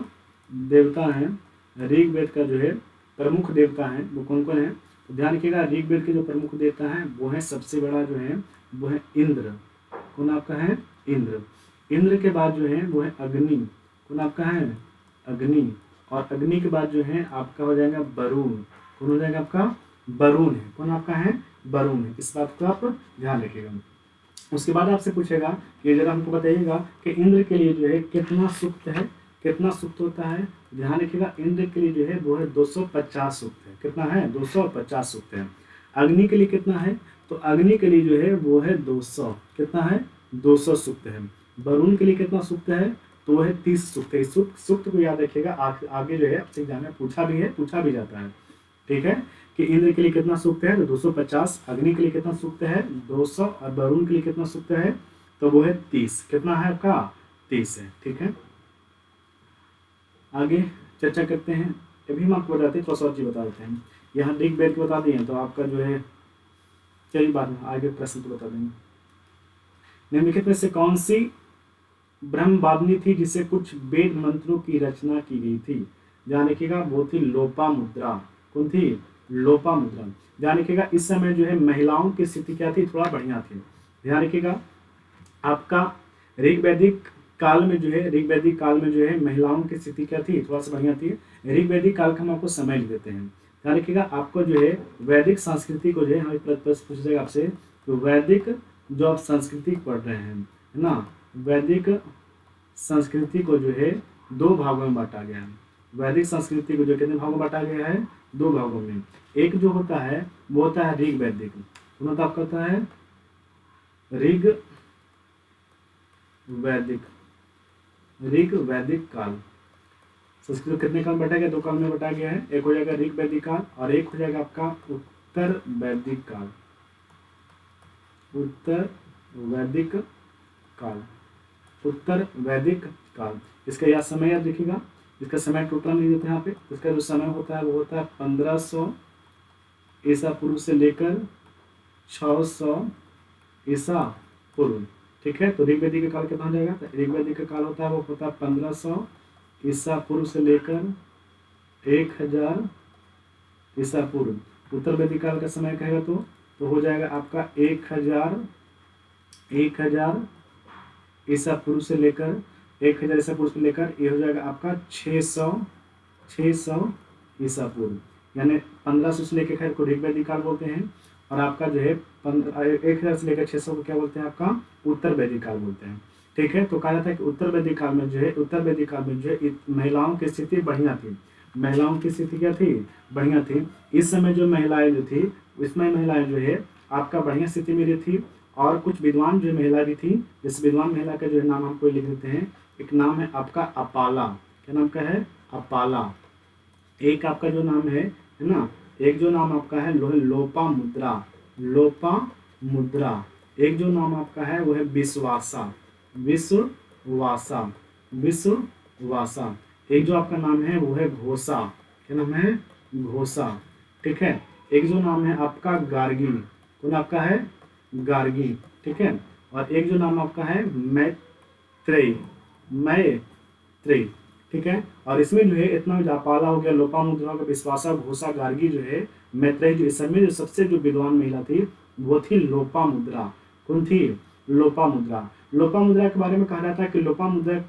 देवता है, ऋग्वेद का जो है प्रमुख देवता है वो कौन कौन है, तो ध्यान रखिएगा, ऋग्वेद के जो प्रमुख देवता है वो है, सबसे बड़ा जो है वो है इंद्र। कौन आपका है, इंद्र। इंद्र के बाद जो है वो है अग्नि। कौन आपका है, अग्नि। और अग्नि के बाद जो है आपका हो जाएगा वरुण। कौन हो जाएगा आपका, वरुण है। कौन आपका है, वरुण है। इस बात को आप ध्यान रखिएगा। उसके बाद आपसे पूछेगा कि जरा हमको बताइएगा कि इंद्र के लिए जो है कितना सूक्त है, कितना सूक्त होता है, ध्यान रखिएगा, इंद्र के लिए जो है वो है 250 सूक्त है। कितना है, 250 सूक्त है। अग्नि के लिए कितना है, तो अग्नि के लिए जो है वो है 200, कितना है, 200 सूक्त है। वरुण के लिए कितना सूक्त है, तो वो है 30 सूक्त है। सूक्त को याद रखिएगा, आगे जो है आपसे एग्जाम में पूछा भी जाता है, ठीक है, कि इंद्र के लिए कितना सूक्त है, तो 250, अग्नि के लिए कितना सूक्त है 200, और वरुण के लिए कितना सूक्त है, तो वो है 30। कितना है आपका, 30 है, ठीक है। आगे चर्चा करते हैं। अभी हम आपको बताते हैं, थोड़ा सा और चीज बता देते हैं। यहाँ ऋग्वेद को बता दिए तो आपका जो है चलिए बाद में आगे प्रश्न को बता देंगे। निम्नलिखित में से कौन सी ब्रह्मवादिनी थी जिसे कुछ वेद मंत्रों की रचना की गई थी, ध्यान रखिएगा, वो थी लोपामुद्रा। कौन थी, लोपामुद्रा। ध्यान रखिएगा, इस समय जो है महिलाओं की स्थिति क्या थी, थोड़ा बढ़िया थी। ध्यान रखिएगा, आपका ऋग्वैदिक काल में जो है महिलाओं की स्थिति क्या थी, थोड़ा सा बढ़िया थी। ऋग्वैदिक काल का हम आपको समय लिख देते हैं। ध्यान रखिएगा, आपको जो है वैदिक संस्कृति को जो है हमें प्रश्न पूछ जाएगा आपसे, तो वैदिक जो आप संस्कृति पढ़ रहे हैं, है ना, वैदिक संस्कृति को जो है 2 भागों में बांटा गया है। वैदिक संस्कृति को जो कितने भागों में बांटा गया है, 2 भागों में। एक जो होता है वो होता है ऋग्वैदिक, तो आपका होता है ऋग्वैदिक काल। संस्कृत कितने काल में बांटा गया, 2 काल में बांटा गया है। एक हो जाएगा ऋग्वैदिक काल और एक हो जाएगा आपका उत्तर वैदिक काल। उत्तर वैदिक काल, इसका यह समय याद रखिएगा, इसका समय टोटल नहीं देते यहाँ पे। इसका जो समय होता है वो होता है 1500 ईसा पूर्व से लेकर 600 ईसा पूर्व, ठीक है। तो ऋग्वैदिक काल कितना हो जाएगा, तो ऋग्वैदिक काल होता है वो होता है 1500 ईसा पूर्व से लेकर 1000 ईसा पूर्व। उत्तर वैदिक काल का समय कहेगा तो हो जाएगा आपका 1000 ईसा पूर्व से लेकर 1000 ईसा पूर्व से लेकर ये हो जाएगा आपका 600 ईसा पूर्व। यानी 1500 से लेकर खैर को ऋग्वैदिक काल बोलते हैं, और आपका जो है 1000 से लेकर 600 को क्या बोलते हैं, आपका उत्तर वैदिक काल बोलते हैं, ठीक है। तो कहा जाता है कि उत्तर वैदिक काल में जो है महिलाओं की स्थिति बढ़िया थी। महिलाओं की स्थिति क्या थी, बढ़िया थी। इस समय जो महिलाएं जो थी, इसमें महिलाएं जो है आपका बढ़िया स्थिति में थी। और कुछ विद्वान जो महिला भी थी, जिस विद्वान महिला का जो है नाम हमको लिख देते हैं। एक नाम है आपका अपाला, क्या नाम का है, अपाला। एक आपका जो नाम है ना, एक जो नाम आपका है लोपामुद्रा। एक जो नाम आपका है वो है विश्वासा। एक जो आपका नाम है वो है घोषा, क्या नाम है, घोषा, ठीक है। एक जो नाम है आपका गार्गी, कौन आपका है, गार्गी, ठीक है। और एक जो नाम आपका है मैत्रेयी, ठीक है। और इसमें जो है इतना जापाला हो गया, लोपामुद्रा का विश्वासा, घोषा, गार्गी जो है, मैत्रेयी, जो इस समय जो सबसे जो विद्वान महिला थी वो थी लोपामुद्रा। कौन थी, लोपामुद्रा। लोपामुद्रा के बारे में कहा जाता है कि लोपामुद्रा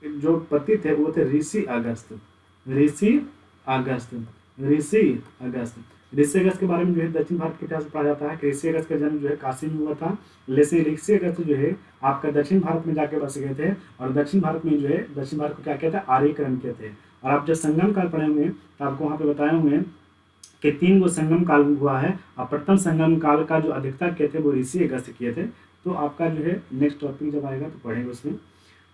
जो पति थे वो थे ऋषि अगस्त। ऋषि अगस्त के बारे में जो है दक्षिण भारत के इतिहास में पढ़ा जाता है कि ऋषि अगस्त का जन्म जो है काशी में हुआ था, लेकिन ऋषि अगस्त जो है आपका दक्षिण भारत में जाके बस गए थे और दक्षिण भारत में जो है दक्षिण भारत को क्या किया था, आर्यीकरण किए थे। और आप जब संगम काल पढ़े होंगे तो आपको वहाँ पे बताए होंगे कि 3 गो संगम काल हुआ है और प्रथम संगम काल का जो अधिकता किए थे वो ऋषि अगस्त किए थे। तो आपका जो है नेक्स्ट टॉपिक जब आएगा तो पढ़ेंगे उसमें,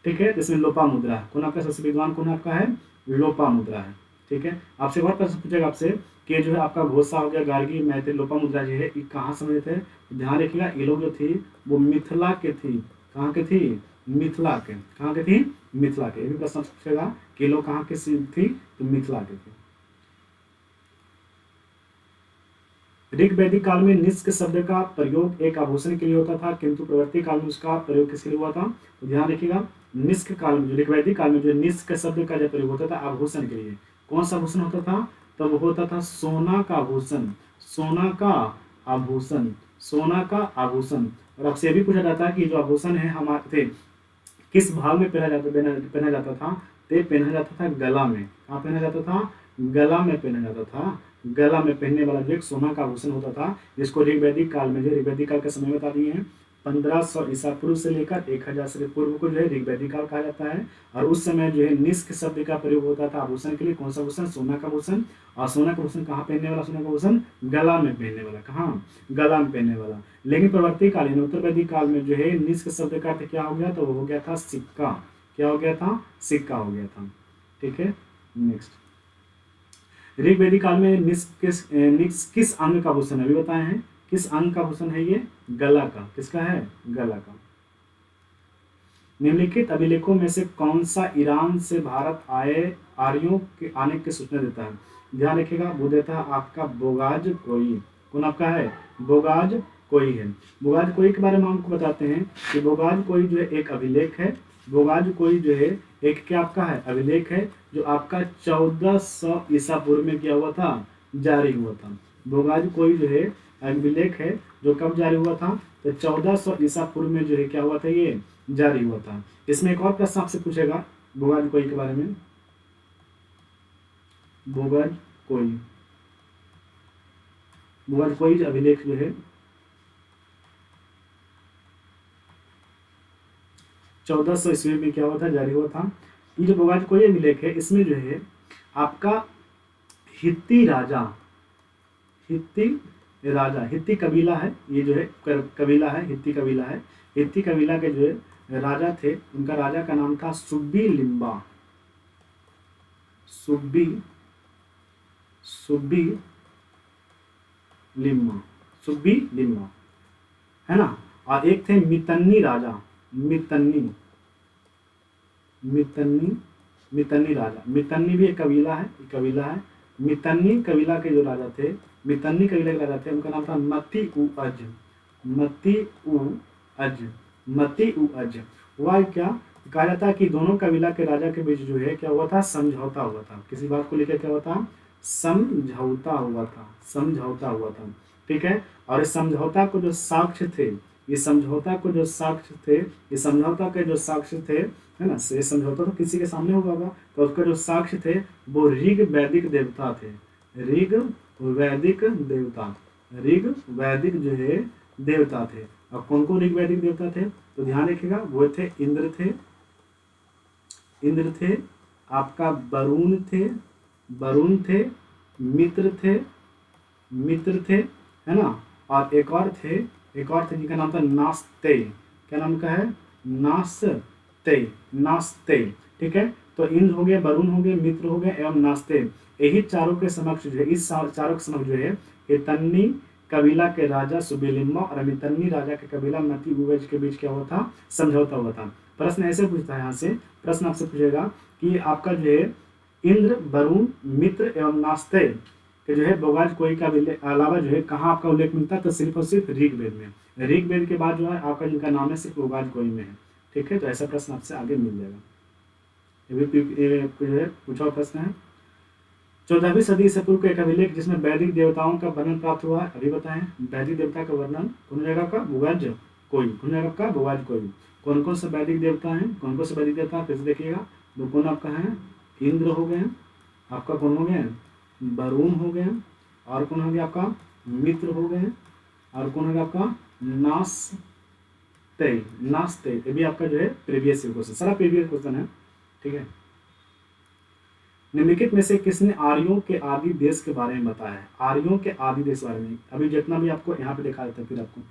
ठीक है। इसमें लोपा मुद्रा कौन आपका सबसे विद्वान कौन आपका है, लोपा मुद्रा है, ठीक है। आपसे और प्रश्न पूछेगा आपसे कि जो है आपका घोषा हो गया, गार्गी, मैथिल, लोपा मुद्रा जो है ये कहाँ समझे थे, ध्यान रखिएगा ये लोग जो थी वो मिथिला के थी, कहाँ के थी, मिथिला के, कहाँ के थी, मिथिला के। ये भी प्रश्न पूछेगा कि लोग कहाँ के थी, तो मिथिला के थे। ऋग वैदिक काल में निष्क शब्द का प्रयोग एक आभूषण के लिए होता था, किंतु प्रवर्ती काल में उसका प्रयोग किसके लिए हुआ था, तो ध्यान रखिएगा निष्क काल में, जो ऋग वैदिक काल में जो निष्क शब्द का जो प्रयोग होता था आभूषण के लिए, कौन सा आभूषण होता था, तब होता था सोना का आभूषण, सोना का आभूषण, सोना का आभूषण। और आपसे ये भी पूछा जाता है कि जो आभूषण है हमारे किस भाग में पहना जाता था, ते पहना जाता था गला में, कहाँ पहना जाता था, गला में पहना जाता था। गला में पहनने वाला जो एक सोना का आभूषण होता था, जिसको ऋग्वैदिक काल में, जो ऋग्वैदिक काल का समय बता दिए हैं 1500 ईसा पूर्व से लेकर 1000 से पूर्व को जो है ऋग्वैदिक काल कहा जाता है। और उस समय जो है निष्क शब्द का प्रयोग होता था आभूषण के लिए, कौन सा आभूषण, सोना का आभूषण। और सोना का आभूषण कहाँ पहनने वाला, सोना का आभूषण गला में पहनने वाला, कहाँ, गला में पहनने वाला। लेकिन प्रवर्ती कालीन उत्तर वैदिक काल में जो है निष्क शब्द का अर्थ क्या हो गया, तो वो हो गया था सिक्का, क्या हो गया था, सिक्का हो गया था, ठीक है। नेक्स्ट, ऋग्वैदिक काल में निष्क किस अंग का आभूषण है, अभी बताए हैं किस अंग का आभूषण है ये, गला का, किसका है, गला का। निम्नलिखित अभिलेखों में से कौन सा ईरान से भारत आए आर्यों के आने की सूचना देता है, ध्यान रखिएगा वो देता है आपका बोगाज कोई, कौन आपका है, बोगाज कोई है। बोगाज कोई के बारे में हमको बताते हैं कि बोगाज कोई जो है एक अभिलेख है, बोगाज कोई जो है एक क्या आपका है, अभिलेख है, जो आपका 1400 ईसा पूर्व में क्या हुआ था, जारी हुआ था। बोगाज कोई जो है अभिलेख है जो कब जारी हुआ था, तो 1400 ईसा पूर्व में जो है क्या हुआ था, ये जारी हुआ था। इसमें एक और प्रश्न आपसे पूछेगा बोगाज कोई के बारे में, बोगाज कोई, बोगाज कोई अभिलेख जो है 1400 ईस्वी में क्या हुआ था, जारी हुआ था। ये जो बोगाज कोई अभिलेख है इसमें जो है आपका हित्ती राजा, हित्ती राजा, हित्ती कबीला है, ये जो है कबीला है, हित्ती कबीला है, हित्ती कबीला के जो है राजा थे, उनका राजा का नाम था सुब्बी लिम्बा, सुब्बी, सुब्बी लिम्मा, सुब्बी लिम्मा, है ना। और एक थे मितन्नी राजा, मितन्नी, मितन्नी, मितन्नी राजा, मितन्नी भी एक कबीला है, एक कबीला है। मितन्नी कबीला के जो राजा थे, मितन्नी कबीला के राजा थे, उनका नाम था मती उ अज, मती उ अज, मती उ अज। हुआ क्या, कहा जाता है कि दोनों कबीला के राजा के बीच जो है क्या हुआ था, समझौता हुआ था, किसी बात को लेकर क्या हुआ था, समझौता हुआ था, समझौता हुआ था, ठीक है। और इस समझौता को जो साक्ष्य थे, ये समझौता को जो साक्ष्य थे, ये समझौता के जो साक्ष्य थे, है ना, ये समझौता तो किसी के सामने होगा, तो उसका जो साक्ष्य थे वो ऋग वैदिक देवता थे, ऋग वैदिक देवता, ऋग वैदिक जो है देवता थे। अब कौन कौन ऋग वैदिक देवता थे, तो ध्यान रखिएगा वो थे इंद्र थे, इंद्र थे, आपका वरुण थे, वरुण थे, मित्र थे, मित्र थे, है ना। और एक और थे, एक और थे जिनका नाम था नास्ते, क्या नाम का है, नास्ते, नास्ते, ठीक है। तो इंद्र हो गए, वरुण हो गए, मित्र हो गए एवं नास्ते, यही चारों के समक्ष जो है, इस चारों के समक्ष जो है हितन्नी कबीला के राजा सुबेलिम्बा और मितन्नी राजा के कबीला मती उवज के बीच क्या हुआ था, समझौता हुआ था। प्रश्न ऐसे पूछता है, यहाँ से प्रश्न आपसे पूछेगा कि आपका जो है इंद्र, वरुण, मित्र एवं नास्ते कि जो है बोगाज कोई का अलावा जो है कहाँ आपका उल्लेख मिलता है, तो सिर्फ और सिर्फ ऋग्वेद में, ऋग्वेद के बाद जो है आपका जिनका नाम है सिर्फ बोगाज कोई में है, ठीक है। तो ऐसा प्रश्न आपसे आगे मिल जाएगा, ये जो है पूछा हुआ प्रश्न है। 14वीं सदी ईसा पूर्व का एक अभिलेख जिसमें वैदिक देवताओं का वर्णन प्राप्त हुआ है, अभी बताएं वैदिक देवता का वर्णन, कौन जगह का, बोगाज कोई, कौन जगह का, बोगाज कोई। कौन कौन से वैदिक देवता हैं, कौन कौन से वैदिक देवता फिर से देखिएगा, वो कौन आपका है, इंद्र हो गए, आपका कौन हो गया, वरुण हो गया, और कौन हो गया आपका मित्र हो गए, और कौन हो गया आपका नास्ते, नास्ते, ये भी आपका जो है प्रीवियस क्वेश्चन, सारा प्रीवियस क्वेश्चन है, ठीक है। निम्नलिखित में से किसने आर्यों के आदि देश के बारे में बताया है? आर्यों के आदि देश के बारे में अभी जितना भी आपको यहाँ पे दिखा देता है, फिर आपको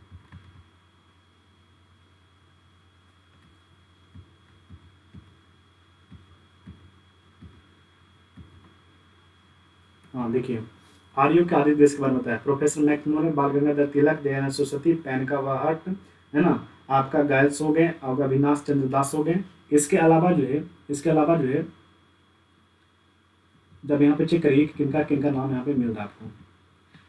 हाँ देखिए, आर्यों के आदि देश के बारे में बताया प्रोफेसर मैक्नोलन, बाल गंगाधर तिलक, दयानंद सरस्वती, पैनका वाहट, है ना, आपका गायल्स हो गए और अविनाश चंद्र दास हो गए। इसके अलावा जो है, इसके अलावा जो है, जब यहाँ पे चेक करिए कि किनका किनका नाम यहाँ पे मिल रहा है आपको,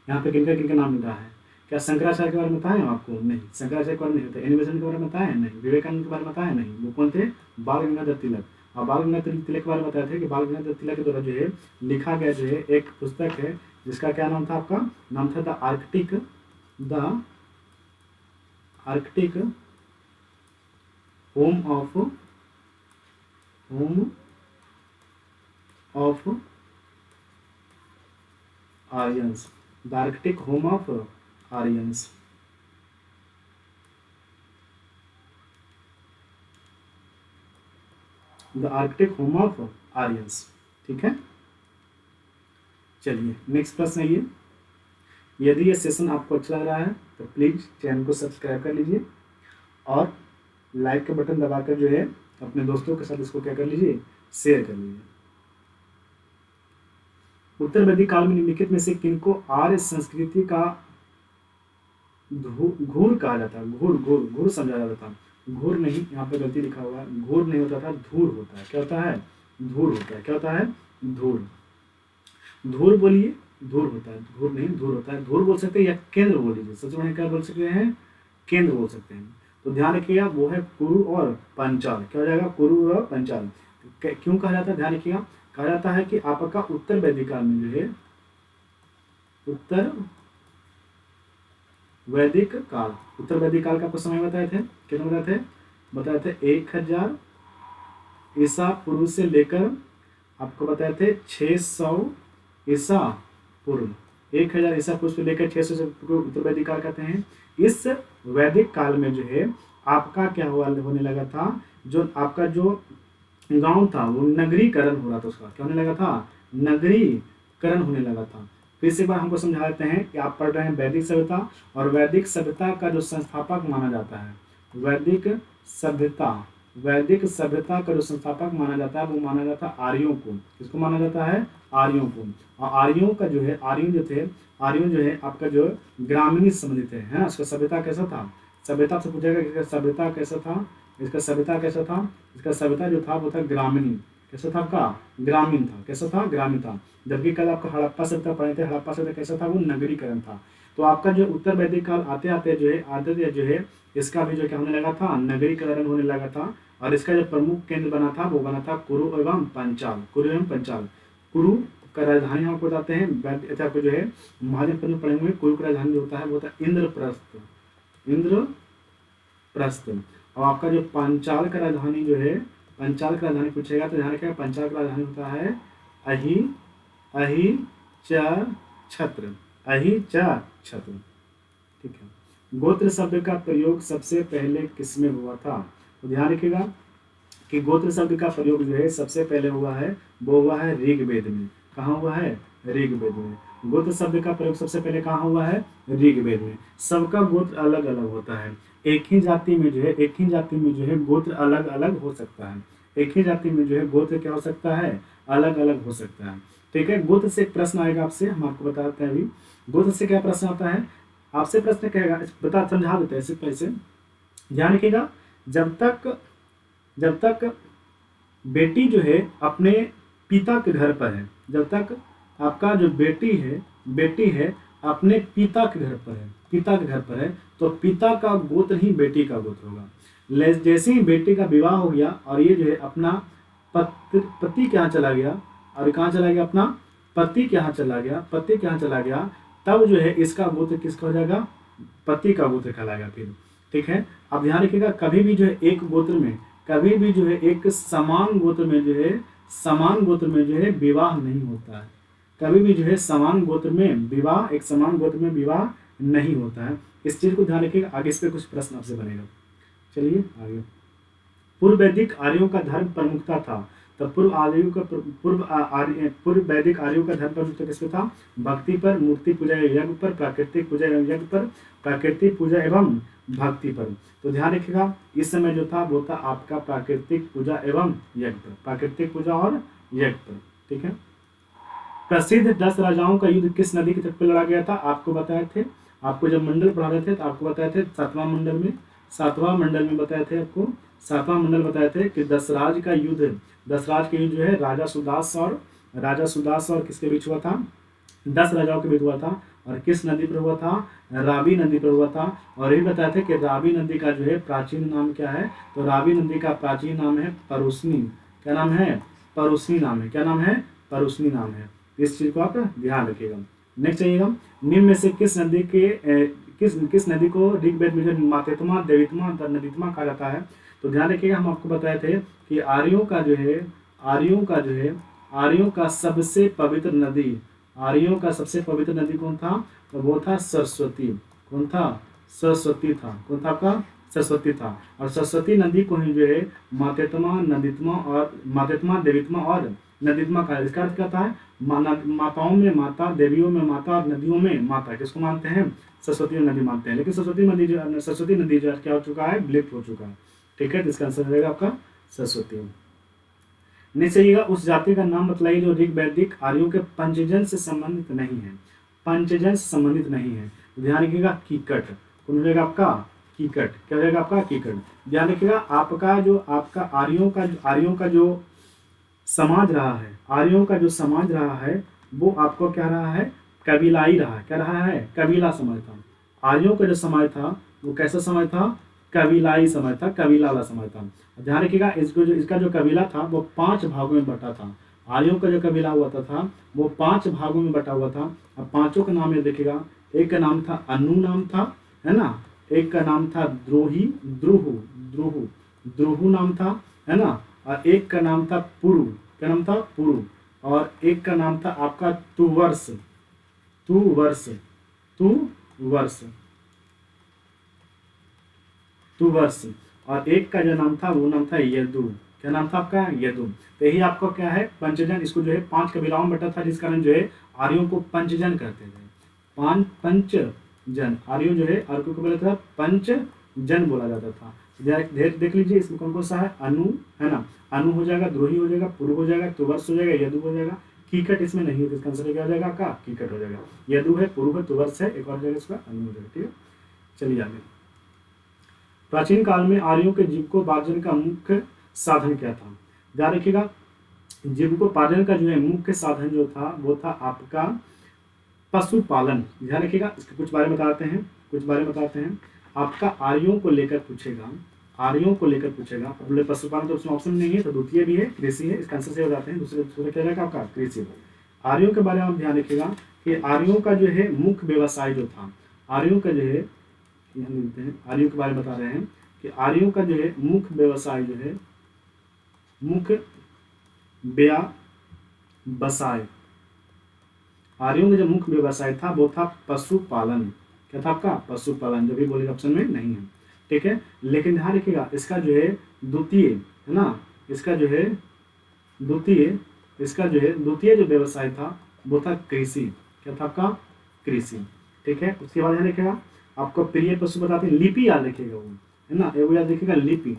यहाँ पे किनका किनका नाम मिल रहा है। क्या शंकराचार्य के बारे में बताया आपको? नहीं, शंकराचार्य के बारे में नहीं होता। एनिमेशन के बारे में बताया नहीं, विवेकानंद के बारे में बताया नहीं, वो कौन थे? बाल गंगाधर तिलक। और बाल गंगाधर तिलक के बारे में बताया था कि बाल गंगाधर तिलक के द्वारा जो है लिखा गया जो है एक पुस्तक है जिसका क्या नाम था? आपका नाम था the Arctic, the Arctic home of Aryans, the Arctic home of Aryans. The Arctic home of Aryans, ठीक है। चलिए नेक्स्ट प्रश्न है ये। यदि ये सेशन आपको अच्छा लग रहा है तो प्लीज चैनल को सब्सक्राइब कर लीजिए और लाइक का बटन दबाकर जो है अपने दोस्तों के साथ इसको क्या कर लीजिए, शेयर कर लीजिए। उत्तर वैदिक काल में निम्नलिखित में से किनको आर्य संस्कृति का घूर कहा जाता है? घूर घूर घूर समझा जाता था, घूर नहीं, यहाँ पे गलती लिखा हुआ है, घूर नहीं होता था, धूर होता है। क्या होता है? धूर होता है। क्या होता है? धूर। धूर बोलिए, धूर होता है, धूर नहीं धूर होता है। धूर बोल सकते हैं या केंद्र बोल लीजिए, सबसे बढ़िया क्या बोल सकते हैं? केंद्र बोल सकते हैं। तो ध्यान रखिएगा वो है कुरु और पंचाल। क्या हो जाएगा? कुरु और पंचाल। क्यों कहा जाता है? ध्यान रखिएगा, कहा जाता है कि आपका उत्तर वैदिक काल में जो है, उत्तर वैदिक काल, उत्तर वैदिक काल का आपको समय बताए थे, कितना बताए थे 1000 ईसा पूर्व से लेकर आपको बताए थे 600 ईसा पूर्व, 1000 ईसा पूर्व से लेकर 600 से उत्तर वैदिक काल कहते हैं। इस वैदिक काल में जो है आपका क्या होने लगा था, जो आपका जो गांव था वो नगरीकरण हो रहा था, उसका क्या होने लगा था? नगरीकरण होने लगा था। फिर से एक बार हमको समझा देते हैं कि आप पढ़ रहे हैं वैदिक सभ्यता, और वैदिक सभ्यता का जो संस्थापक माना जाता है, वैदिक सभ्यता का जो संस्थापक माना जाता है वो माना जाता है आर्यों को। किसको माना जाता है? आर्यों को। और आर्यों का जो है, आर्यों जो है आपका जो ग्रामीण संबंधित है ना। उसका सभ्यता कैसा था? सभ्यता से पूछेगा कि इसका सभ्यता कैसा था, इसका सभ्यता कैसा था? इसका सभ्यता जो था वो था ग्रामीण। कैसा था आपका? ग्रामीण था। कैसा था? ग्रामीण था। जबकि कल आपका हड़प्पा सभ्यता पढ़े थे, हड़प्पा सभ्यता कैसा था? वो नगरीकरण था। तो आपका जो उत्तर वैदिक काल आते आते जो है इसका भी जो क्या होने लगा था? नगरीकरण होने लगा था। और इसका जो प्रमुख केंद्र बना था वो बना था कुरु एवं पंचाल। कुरु एवं पंचाल। कुरु का राजधानी हम बताते हैं, आपको जो है महाजनपद में पढ़े हुए, कुरु का राजधानी जो होता है वो होता है इंद्रप्रस्थ। और आपका जो पंचाल का राजधानी जो है, पंचाल का राजधानी पूछेगा तो ध्यान रखिएगा, पंचाल का राजधानी होता है अहिच्छत्र। ठीक है। गोत्र शब्द का प्रयोग सबसे पहले किसमें हुआ था? तो ध्यान रखिएगा कि गोत्र शब्द का प्रयोग जो है सबसे पहले हुआ है, वो हुआ है ऋग्वेद में। कहाँ हुआ है? ऋग्वेद में। गोत्र शब्द का प्रयोग सबसे पहले कहाँ हुआ है? ऋग्वेद में। सबका गोत्र अलग अलग होता है। एक ही जाति में जो है गोत्र अलग अलग हो सकता है। एक ही जाति में जो है गोत्र क्या हो सकता है? अलग अलग हो सकता है। ठीक है। गोत्र से एक प्रश्न आएगा आपसे, हम आपको बताते हैं अभी गोत्र से क्या प्रश्न आता है। आपसे प्रश्न कहेगा, समझा देते हैं सिर्फ ऐसे, ध्यान रखिएगा। जब तक बेटी जो है अपने पिता के घर पर है, जब तक आपका जो बेटी है अपने पिता के घर पर है, तो पिता का गोत्र ही बेटी का गोत्र होगा। जैसे ही बेटी का विवाह हो गया और ये जो है अपना पति के यहाँ चला गया, और कहाँ चला गया? अपना पति के यहाँ चला गया, तब जो है इसका गोत्र किसका हो जाएगा? पति का गोत्र कहलाएगा फिर। ठीक है। अब ध्यान रखिएगा, कभी भी जो है एक गोत्र में, कभी भी जो है एक समान गोत्र में जो है विवाह नहीं होता है। कभी भी जो है समान गोत्र में विवाह, एक समान गोत्र में विवाह नहीं होता है। इस चीज को ध्यान रखिएगा, आगे इस पे कुछ प्रश्न आपसे बनेगा। चलिए आगे। पूर्व वैदिक आर्यों का धर्म प्रमुखता था। तो पूर्व वैदिक आर्यों का धर्म प्रमुखता किस पे था? भक्ति पर, मूर्ति पूजा यज्ञ पर, प्राकृतिक पूजा एवं यज्ञ पर, प्राकृतिक पूजा एवं भक्ति पर। तो ध्यान रखिएगा, इस समय जो था वो था आपका प्राकृतिक पूजा एवं यज्ञ पर, प्राकृतिक पूजा और यज्ञ पर। ठीक है। प्रसिद्ध 10 राजाओं का युद्ध किस नदी के तट पर लड़ा गया था? आपको बताए थे, आपको जब मंडल पढ़ा रहे थे तो आपको बताए थे सातवां मंडल में बताए थे आपको, सातवां मंडल बताए थे कि दशराज का युद्ध जो है राजा सुदास और किसके बीच हुआ था? 10 राजाओं के बीच हुआ था। और किस नदी पर हुआ था? रावी नदी पर हुआ था। और ये बताया था कि रावी नदी का जो है प्राचीन नाम क्या है? तो रावी नदी का प्राचीन नाम है परुस्नी। क्या नाम है? परुस्नी नाम है। क्या नाम है? परुस्नी नाम है। इस चीज को आप ध्यान रखिएगा। नेक्स्ट आइएगा, निम्न में से किस नदी को ऋग्वेद में जो मातेत्मा, देवीत्मा, नदीत्मा कहा जाता है? तो ध्यान रखिएगा, हम आपको बताए थे कि आर्यों का सबसे पवित्र नदी कौन था? तो वो था सरस्वती। कौन था? सरस्वती था। कौन था आपका? सरस्वती था। और सरस्वती नदी को ही जो है मातेत्मा, देवीत्मा और नदीत्मा का, इसका अर्थ क्या है? माताओं में माता, देवियों में माता और नदियों में माता। किसको मानते हैं? सरस्वती नदी मानते हैं। लेकिन सरस्वती नदी जो क्या हो चुका है? विलुप्त हो चुका है। ठीक है, तो इसका आंसर रहेगा आपका सरस्वती। नहीं चाहिएगा, उस जाति का नाम बतलाइए जो ऋग्वैदिक आर्यों के पंचजन से संबंधित नहीं है। पंचजन से संबंधित नहीं है। ध्यान रखिएगा, कीकट। कौन हो जाएगा आपका? कीकट। क्या हो जाएगा आपका? कीकट। ध्यान रखिएगा, आपका आर्यों का जो समाज रहा है वो आपको क्या रहा है? कबीलाई रहा है। क्या रहा है? कबीला समाज था। आर्यों का जो समाज था वो कैसा समाज था? कबीलाई समाज था, कबीला वाला समाज था। ध्यान रखिएगा, इसका जो कबीला था वो 5 भागों में बटा था। आर्यों का जो कबीला हुआ था वो 5 भागों में बटा हुआ था। अब पांचों का नाम ये देखिएगा, एक का नाम था अनु नाम था, है ना, एक का नाम था द्रोहु नाम था, है ना, और एक का नाम था पुरु। क्या नाम था? पुरु। और एक का नाम था आपका तुवर्स। और एक का जो नाम था वो नाम था यदु। क्या नाम था आपका? यदु। तो यही आपको क्या है? पंचजन। इसको जो है 5 कबीलाओं में बटा था, जिस कारण जो है आर्यों को पंचजन कहते थे। पंचजन आर्यों जो है आर्यों को बोला था पंचजन बोला जाता था। देख लीजिए, इसमें कौन कौन सा है? अनु, है ना, अनु हो जाएगा, द्रोही हो जाएगा, पुरु हो जाएगा, तुवर्स हो जाएगा, यदु हो जाएगा। कीकट इसमें नहीं है, इसका आंसर क्या हो जाएगा आपका? कीकट हो जाएगा। यदु है, पुरु है, तुवर्स है, एक और जाएगा इसका अनु हो जाएगा। ठीक है, चलिए आगे। प्राचीन काल में आर्यों के जीविकोपार्जन का मुख्य साधन क्या था? ध्यान रखिएगा, जीविकोपार्जन का जो है मुख्य साधन जो था वो था आपका पशुपालन। ध्यान रखिएगा, इसके कुछ बारे में बताते हैं। आपका आर्यों को लेकर पूछेगा। बोले पशुपालन तो उसमें ऑप्शन नहीं है, तो द्वितीय भी है, कृषि है। इसका आंसर से हो जाते हैं। दूसरे क्या रहेगा आपका? कृषि। आर्यों के बारे में आप ध्यान रखिएगा कि आर्यों का जो है मुख्य व्यवसाय जो था, आर्यों का जो है, आर्यों के बारे में बता रहे हैं कि आर्यों का जो है मुख्य व्यवसाय जो है, मुख्य व्यवसाय, आर्यों का जो मुख्य व्यवसाय था वो था पशुपालन। क्या था आपका? पशुपालन। जो भी बोले ऑप्शन में नहीं है। ठीक है, लेकिन ध्यान रखिएगा, इसका जो है द्वितीय, है ना, इसका जो द्वितीय जो व्यवसाय था वो था कृषि। क्या था आपका? कृषि। ठीक है, उसके बाद ध्यान रखिएगा, आपको प्रिय पशु बताते हैं, लिपि याद रखिएगा वो, है ना, एगो याद रखिएगा लिपि।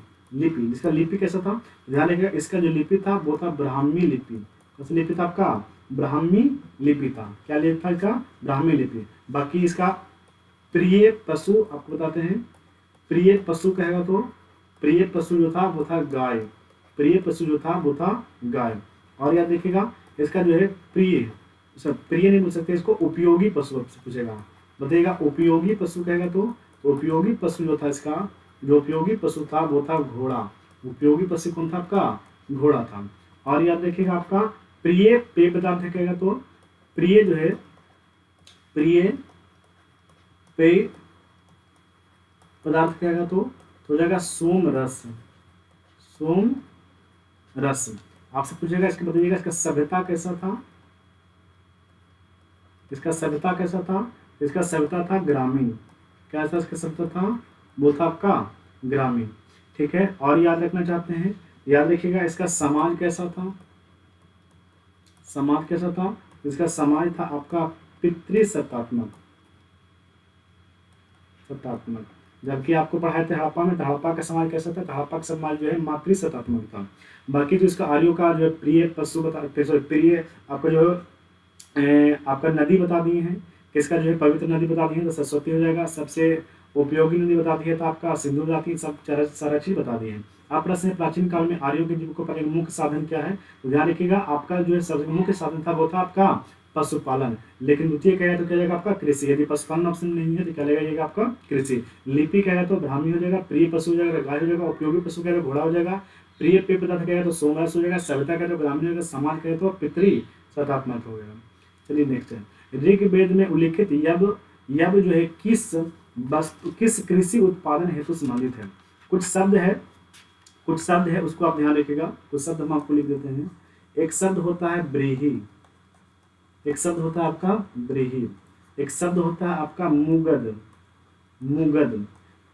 इसका लिपि कैसा था? ध्यान रखिएगा, इसका जो लिपि था वो था ब्राह्मी लिपि। कैसा लिपि था आपका? ब्राह्मी लिपि था। क्या लिपि था इसका? ब्राह्मी लिपि। बाकी इसका प्रिय पशु आपको बताते हैं, प्रिय पशु कहेगा तो प्रिय पशु जो था वो था गाय। और याद रखिएगा, इसका जो है प्रिय नहीं बोल सकते, इसको उपयोगी पशु पूछेगा, बताइएगा उपयोगी पशु कहेगा तो उपयोगी पशु जो था, इसका जो उपयोगी पशु था वो था घोड़ा। उपयोगी पशु कौन था आपका? घोड़ा था। और याद रखिएगा, आपका प्रिय पेय पदार्थ कहेगा तो प्रिय जो है, प्रिय पेय पदार्थ कहेगा तो हो जाएगा सोम रस। आपसे पूछेगा, इसके बताइएगा इसका सभ्यता कैसा था, इसका सभ्यता कैसा था? इसका सभ्यता था ग्रामीण। क्या था इसका सभ्यता था? वो था आपका ग्रामीण। ठीक है, और याद रखना चाहते हैं, याद रखिएगा इसका समाज कैसा था? समाज कैसा था? इसका समाज था आपका पितृसत्तात्मक, सत्तात्मक। जबकि आपको पढ़ाए थे हड़प्पा में, तो हड़प्पा का समाज कैसा था? हड़प्पा का समाज जो है मातृसत्तात्मक था। बाकी जो इसका आर्यों का जो है प्रिय पशु बता, प्रिय आपका जो आपका नदी बता दिए हैं, किसका जो है पवित्र नदी बता दी है तो सरस्वती हो जाएगा। सबसे उपयोगी नदी बता दी है तो आपका सिंधु जाती, सब सारा चीज बता दिए हैं। आप प्रश्न है प्राचीन काल में आर्यों के जीविकों का मुख्य साधन क्या है? तो ध्यान रखिएगा आपका जो है सबसे मुख्य साधन था वो था आपका पशुपालन। लेकिन द्वितीय कहेगा तो क्या जाएगा आपका कृषि। यदि पशुपालन ऑप्शन नहीं है तो क्या लगेगा आपका कृषि। लिपि कहेगा तो ब्राह्मी हो जाएगा, प्रिय पशु हो जाएगा गाय हो जाएगा, उपयोगी पशु कहेगा घोड़ा हो जाएगा, प्रिय पेय पदार्थ कहेगा तो सोमरस हो जाएगा, सभ्यता कहेगा तो ग्रामीण हो जाएगा, समाज कहेगा तो पितृ सत्तात्मक हो जाएगा। चलिए नेक्स्ट है, ऋग्वेद में उल्लिखित यब जो है किस कृषि उत्पादन हेतु संबंधित है? कुछ शब्द है उसको आप ध्यान रखिएगा। कुछ शब्द हम आपको लिख देते हैं। एक शब्द होता है ब्रीही, एक शब्द होता है आपका ब्रीही, एक शब्द होता है आपका मुगद,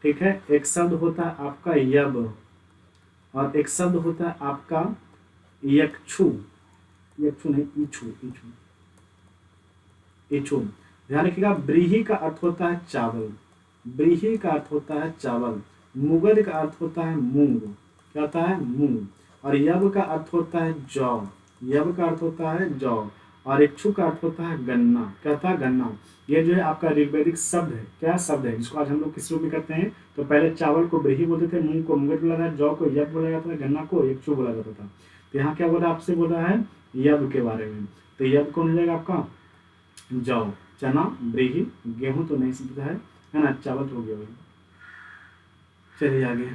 ठीक है। एक शब्द होता है आपका यब, और एक शब्द होता है आपका यक्षु नहीं, इछु। ध्यान रखिएगा ब्रीही का अर्थ होता है चावल, ब्रीही का अर्थ होता है चावल, मुगद का अर्थ होता है मूंग, क्या होता है? मूंग। और यब का अर्थ होता है जौ, यब का अर्थ होता है जौ, और इच्छु का अर्थ होता है गन्ना, क्या होता है? गन्ना। ये जो है आपका ऋग्वैदिक शब्द है, क्या शब्द है जिसको आज हम लोग किस रूप में करते हैं? तो पहले चावल को ब्रीही बोलते थे, मूंग को मुगद बोला जाता है, जौ को यब बोला जाता है, गन्ना को इच्छु बोला जाता था। तो यहाँ क्या बोला आपसे? बोला है यब के बारे में। तो यब कौन हो जाएगा आपका? जौ, चना, ब्रीही, गेहूं तो नहीं सीखता है ना, चावल तो हो गया भाई। चलिए आगे,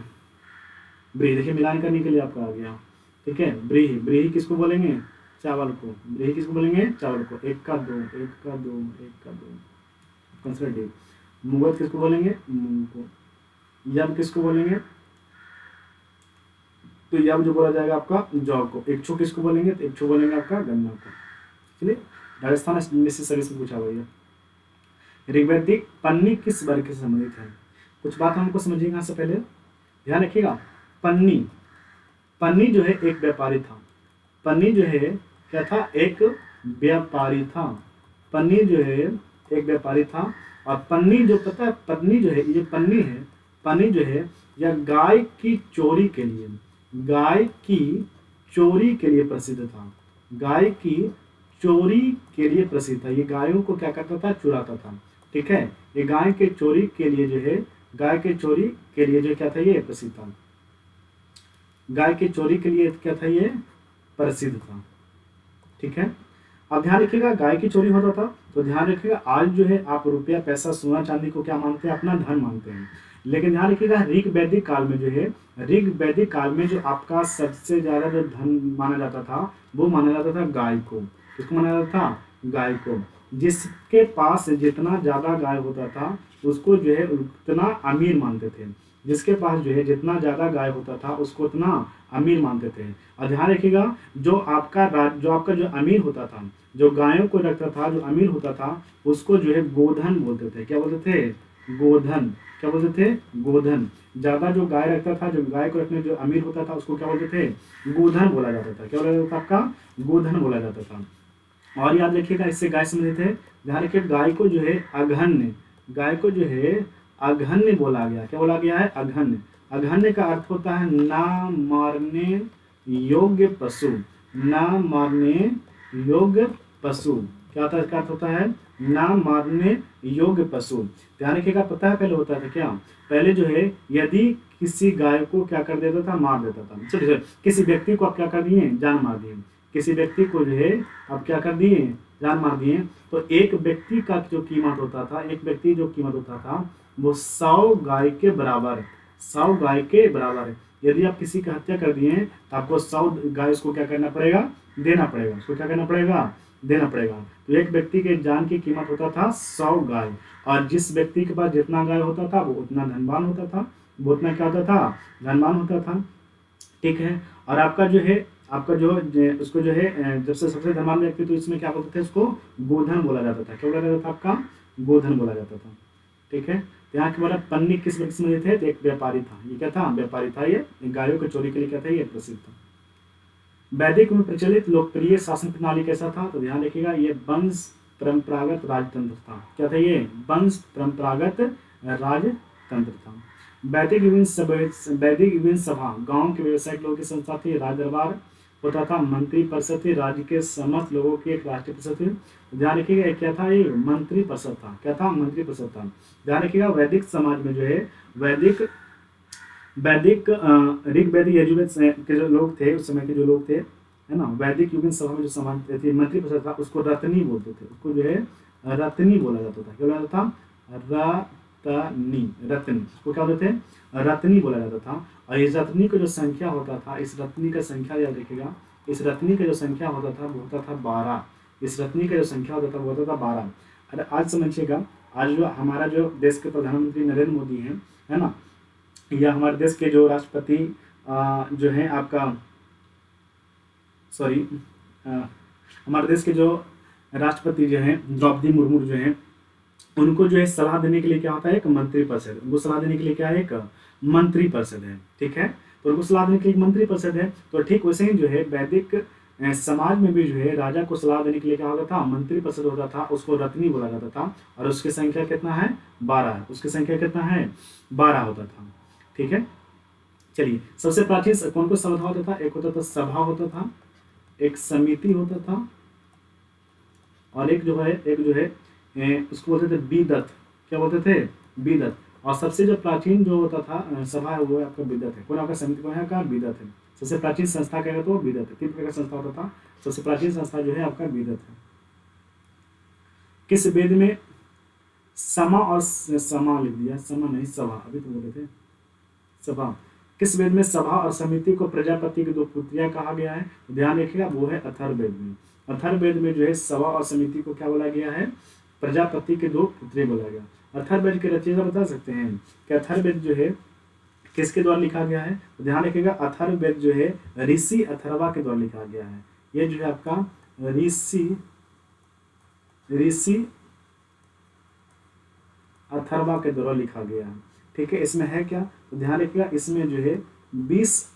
ब्रीही देखिए मिलान करने के लिए आपका आ गया, ठीक है। ब्रीही किसको बोलेंगे? चावल को। ब्रीही किसको बोलेंगे? चावल को। एक का दो, कंसिडर डी। मुगद किसको बोलेंगे? मूंग को। यब किसको बोलेंगे? तो यब जो बोला जाएगा आपका जौ को। इच्छु किसको बोलेंगे? तो इच्छु बोलेंगे आपका गन्ना को। चलिए, राजस्थान में से सभी से पूछा हुआ है। ऋग्वैदिक पन्नी किस वर्ग से संबंधित है? कुछ बात हमको समझिएगा यहाँ से पहले, ध्यान रखिएगा। पन्नी जो है एक व्यापारी था। पन्नी जो है क्या था? एक व्यापारी था। पन्नी जो है एक व्यापारी था। और पन्नी जो पता है, पन्नी जो है, ये पन्नी जो है यह गाय की चोरी के लिए प्रसिद्ध था। गाय की चोरी के लिए प्रसिद्ध था। ये गायों को क्या करता था? चुराता था, ठीक है। ये गाय के चोरी के लिए जो है, गाय के चोरी के लिए जो क्या था? ये प्रसिद्ध था। गाय के चोरी के लिए क्या था? ये प्रसिद्ध था, ठीक है। अब ध्यान रखिएगा, गाय की चोरी होता था तो ध्यान रखिएगा आज जो है आप रुपया, पैसा, सोना, चांदी को क्या मानते हैं? अपना धन मानते हैं। लेकिन ध्यान रखिएगा ऋग्वैदिक काल में जो है, ऋग्वैदिक काल में जो आपका सबसे ज्यादा जो धन माना जाता था वो माना जाता था गाय को। किसको माना जाता था? गाय को। जिसके पास जितना ज्यादा गाय होता था उसको जो है उतना अमीर मानते थे। जिसके पास जो है जितना ज्यादा गाय होता था उसको उतना अमीर मानते थे। और ध्यान रखिएगा जो आपका जो अमीर होता था, जो गायों को रखता था, जो अमीर होता था, उसको जो है गोधन बोलते थे। क्या बोलते थे? गोधन। क्या बोलते थे? गोधन। ज्यादा जो गाय रखता था, जो गाय को रखने जो अमीर होता था उसको क्या बोलते थे? गोधन बोला जाता था। क्या बोला जाता था? आपका गोधन बोला जाता था। और याद रखिएगा इससे गाय संबंधित है, ध्यान रखिए गाय को जो है अघन्य, गाय को जो है अघन्य बोला गया। क्या बोला गया है? अघन्य। अघन्य का अर्थ होता है ना मारने योग्य पशु, ना मारने योग्य पशु। क्या होता है? इसका अर्थ होता है ना मारने योग्य पशु। ध्यान रखिएगा, पता है पहले होता था क्या? पहले जो है यदि किसी गाय को क्या कर देता था? मार देता था। चलिए, किसी व्यक्ति को आप क्या कर दिए? जान मार दिए। किसी व्यक्ति को जो है आप क्या कर दिए? जान मार दिए। तो एक व्यक्ति का जो कीमत होता था, एक व्यक्ति जो कीमत होता था वो 100 गाय के बराबर, 100 गाय के बराबर है। यदि आप किसी की हत्या कर दिए तो आपको 100 गाय उसको क्या करना पड़ेगा? देना पड़ेगा। उसको क्या करना पड़ेगा? देना पड़ेगा। तो एक व्यक्ति के जान की कीमत होता था 100 गाय। और जिस व्यक्ति के पास जितना गाय होता था वो उतना धनवान होता था, वो उतना क्या होता था? धनवान होता था, ठीक है। और आपका जो है आपका उसको जो है जब से सबसे धनवान व्यक्ति, तो इसमें क्या बोलते थे, उसको गोधन बोला जाता था। क्या बोला जाता था आपका? गोधन बोला जाता था। ठीक है। तो यहाँ के बोला पन्नी किस व्यक्ति में थे? तो एक व्यापारी था। ये क्या था? व्यापारी था। ये गायों की चोरी के लिए क्या था? ये प्रसिद्ध था। वैदिक में प्रचलित लोकप्रिय शासन प्रणाली कैसा था? तो ध्यान रखिएगा, ये वंश परंपरागत राजतंत्र था। क्या था ये? वंश परंपरागत राजतंत्र था। वैदिक विभिन्न सभा गांव के व्यवसायिक लोगों की संस्था थी। राज दरबार होता था। मंत्री परिषद थी। राज्य के समस्त लोगों की एक राष्ट्रीय परिषद थी। ध्यान रखिएगा, ये क्या था? ये मंत्री परिषद था। क्या था? मंत्री परिषद था। ध्यान रखिएगा, वैदिक समाज में जो है वैदिक वैदिक ऋग वैदिक यजुर्वेद के जो लोग थे, उस समय के जो लोग थे, है ना, वैदिक युगीन सभा में जो समाज थी, मंत्री परिषद था, उसको रत्नी बोलते थे। उसको जो है रत्नी बोला जाता था। क्या बोला जाता था? रत्नी। उसको क्या बोलते थे? रत्नी बोला जाता था। और इस रत्नी का जो संख्या होता था, इस रत्नी का संख्या याद रखिएगा, इस रत्नी का जो संख्या होता था वो होता था 12। इस रत्नी का जो संख्या होता था वो होता था 12। अरे आज समझिएगा, आज जो हमारा जो देश के प्रधानमंत्री नरेंद्र मोदी हैं, है ना, या हमारे देश के जो राष्ट्रपति जो हैं आपका, सॉरी, हमारे देश के जो राष्ट्रपति जो हैं द्रौपदी मुर्मू जो हैं, उनको जो है सलाह देने के लिए क्या होता है? एक मंत्री परिषद। उनको सलाह देने के लिए क्या है? एक मंत्री परिषद है। ठीक है। तो उनको सलाह देने के लिए एक मंत्री परिषद है। तो ठीक वैसे ही जो है वैदिक समाज में भी जो है राजा को सलाह देने के लिए क्या होता था? मंत्री परिषद होता था। उसको रत्नी बोला जाता था। और उसकी संख्या कितना है? 12। उसकी संख्या कितना है? 12 होता था। ठीक है। चलिए, सबसे प्राचीन कौन कौन सभा होता था? एक होता था सभा होता था, एक समिति होता था, और एक जो है उसको बोलते थे बीदत। क्या बोलते थे? बीदत। और सबसे जो प्राचीन जो होता था सभा है, वो आपका बीदत है। कौन आपका समिति? कौन है आपका? बीदत है। सबसे प्राचीन संस्था क्या है? तो बीदत है। 3 प्रकार का संस्था होता था। सबसे प्राचीन संस्था जो है आपका बीदत है। किस वेद में समा और समा लिख दिया, समा नहीं सभा, अभी तो बोले थे सभा। किस वेद में सभा और समिति को प्रजापति की 2 पुत्रियां कहा गया है? तो ध्यान रखिएगा, वो है अथर्ववेद में। अथर्ववेद में जो है सभा और समिति को क्या बोला गया है? प्रजापति के 2 पुत्री बोला गया। अथर्ववेद के रचयिता बता सकते हैं कि अथर्ववेद जो है किसके द्वारा लिखा गया है? तो ध्यान रखिएगा, अथर्ववेद जो है ऋषि अथर्वा के द्वारा लिखा गया है। ये जो है आपका ऋषि अथर्वा के द्वारा लिखा गया है। ठीक है। इसमें है क्या? तो ध्यान रखिएगा, इसमें जो है 20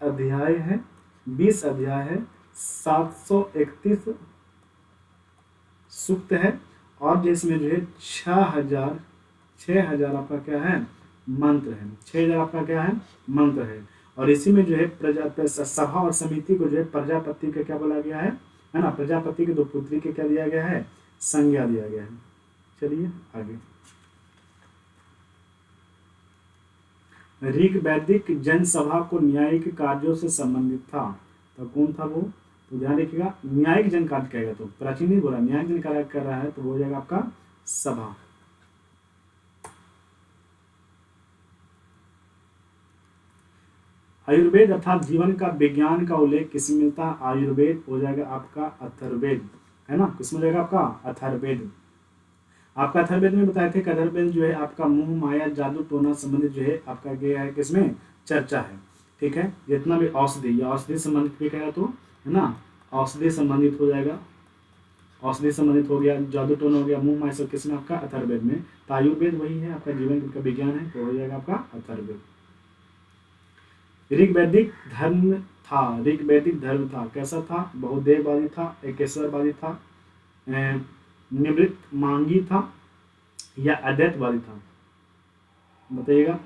अध्याय है। 20 अध्याय है, 731 सूक्त है, और जिसमें जो है 6000 आपका क्या है? मंत्र है। 6000 आपका क्या है? मंत्र है। और इसी में जो है सभा और समिति को जो है प्रजापति का क्या बोला गया है ना, प्रजापति की 2 पुत्री के क्या दिया गया है? संज्ञा दिया गया है। चलिए आगे। ऋग वैदिक जनसभा को न्यायिक कार्यों से संबंधित था। तो कौन था वो? तो ध्यान रखिएगा, न्यायिक जन कार्य कहेगा, तो प्राचीन नहीं बोला, न्यायिक जन कार्य कर रहा है, तो वो हो जाएगा आपका सभा। आयुर्वेद अर्थात जीवन का विज्ञान का उल्लेख किसमें मिलता है? आयुर्वेद हो जाएगा आपका अथर्ववेद, है ना। किसमें हो जाएगा आपका? अथर्ववेद। आपका अथर्ववेद में बताए थे कि अथर्ववेद जो है आपका मुंह माया जादू टोना संबंधित जो है आपका क्या है? किसमें चर्चा है। ठीक है। जितना भी औषधि या औषधि संबंधित भी कहेगा तो, है ना, औषधि संबंधित हो जाएगा। औषधि संबंधित हो गया, जादू टोना हो गया, मुंह माया सब किसमें? आपका अथर्ववेद में। तो आयुर्वेद वही है आपका जीवन का विज्ञान है, तो हो जाएगा आपका अथर्ववेद। ऋग वैदिक धर्म था। ऋग वैदिक धर्म था, कैसा था? बहुदेववादी था, एकेश्वरवादी था, निवृत्त मांगी था, या अद्वैतवादी था? बताइएगा।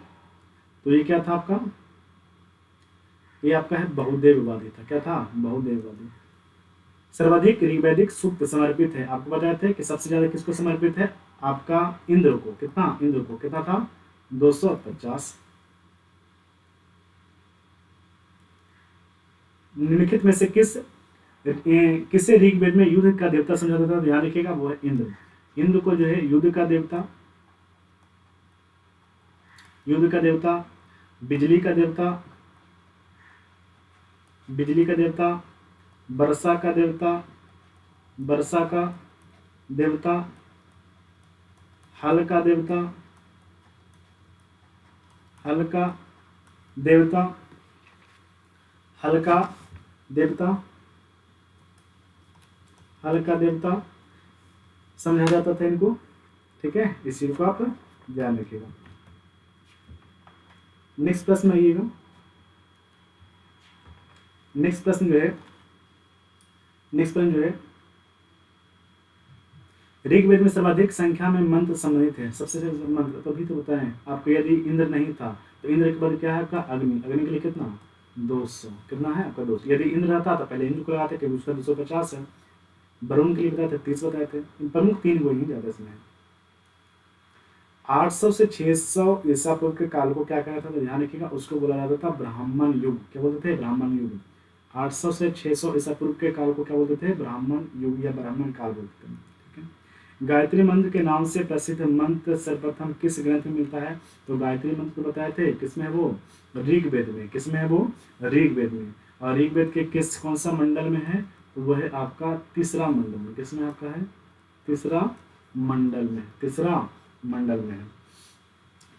तो ये क्या था आपका? ये आपका है बहुदेववादी था। क्या था? बहुदेववादी। सर्वाधिक ऋग्वैदिक सूक्त समर्पित है, आपको बताया था कि सबसे ज्यादा किसको समर्पित है? आपका इंद्र को। कितना? इंद्र को। कितना था? 250। निम्नलिखित में से किसे ऋग्वेद में युद्ध का देवता समझा जाता था? ध्यान रखिएगा, वो है इंद्र। इंद्र को जो है युद्ध का देवता, बिजली का देवता, वर्षा का देवता, हल का देवता, देवता, हल का देवता समझा जाता था इनको। ठीक है, इस चीज को आप ध्यान रखिएगा। नेक्स्ट प्रश्न आइएगा। नेक्स्ट प्रश्न जो है ऋग्वेद में सर्वाधिक संख्या में मंत्र सम्मिलित है। सबसे ज्यादा मंत्र तभी तो बताएं आपको। यदि इंद्र नहीं था तो इंद्र के बाद क्या है आपका अग्नि। अग्नि के लिए कितना 200, कितना है आपका 200। यदि इंद्र रहता तो पहले इंद्र को लगाते कि उसका 250 है। वरुण के लिए बताए थे 30 बताए थे। प्रमुख 3 वो ही ज्यादा इसमें। 800 से 600 ईसा पूर्व के काल को क्या कहता था, ध्यान रखिएगा, उसको बोला जाता था ब्राह्मण युग। क्या बोलते थे, ब्राह्मण युग। 800 से 600 ईसा पूर्व के काल को क्या बोलते थे, ब्राह्मण युग या ब्राह्मण काल बोलते थे। ठीक है। गायत्री मंत्र के नाम से प्रसिद्ध मंत्र सर्वप्रथम किस ग्रंथ में मिलता है, तो गायत्री मंत्र तो बताए थे किसमें है वो, ऋग्वेद में। किसमें है वो, ऋग्वेद में। और ऋग्वेद के कौन सा मंडल में है, तो वह है आपका तीसरा मंडल में। किसमें आपका है, तीसरा मंडल में, तीसरा मंडल में है।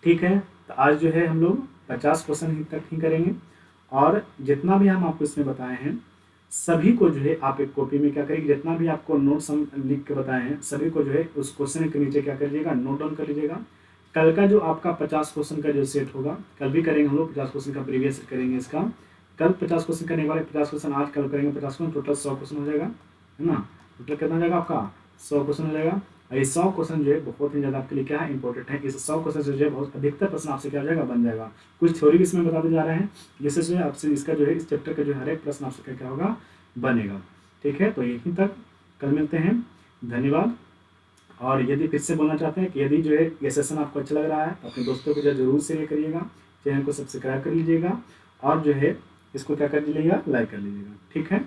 ठीक है, तो आज जो है हम लोग 50 क्वेश्चन तक ही करेंगे। और जितना भी हम आपको इसमें बताए हैं सभी को जो है आप एक कॉपी में क्या करेंगे, जितना भी आपको नोट्स हम लिख के बताए हैं सभी को जो है उस क्वेश्चन के नीचे क्या कर लीजिएगा, नोट डाउन कर लीजिएगा। कल का जो आपका 50 क्वेश्चन का जो सेट होगा, कल भी करेंगे हम लोग 50 क्वेश्चन का प्रीवियस करेंगे इसका। कल 50 क्वेश्चन करने वाले 50 क्वेश्चन आज कल करेंगे 50 क्वेश्चन, टोटल 100 क्वेश्चन हो जाएगा, है ना। टोटल कितना हो जाएगा आपका 100 क्वेश्चन हो जाएगा। ये 100 क्वेश्चन जो है बहुत ही ज़्यादा आपके लिए क्या है, इंपॉर्टेंट है। इस 100 क्वेश्चन से जो है बहुत अधिकतर प्रश्न आपसे क्या हो जाएगा, बन जाएगा। कुछ थ्योरी भी इसमें बताते जा रहे हैं, जिससे जो है आपसे इसका जो है इस चैप्टर का जो हर एक प्रश्न आपसे क्या होगा, बनेगा। ठीक है, तो यहीं तक, कल मिलते हैं, धन्यवाद। और यदि फिर से बोलना चाहते हैं कि यदि जो है ये सेशन आपको अच्छा लग रहा है तो अपने दोस्तों को जरूर शेयर करिएगा, चैनल को सब्सक्राइब कर लीजिएगा और जो है इसको क्या कर लीजिएगा, लाइक कर लीजिएगा। ठीक है।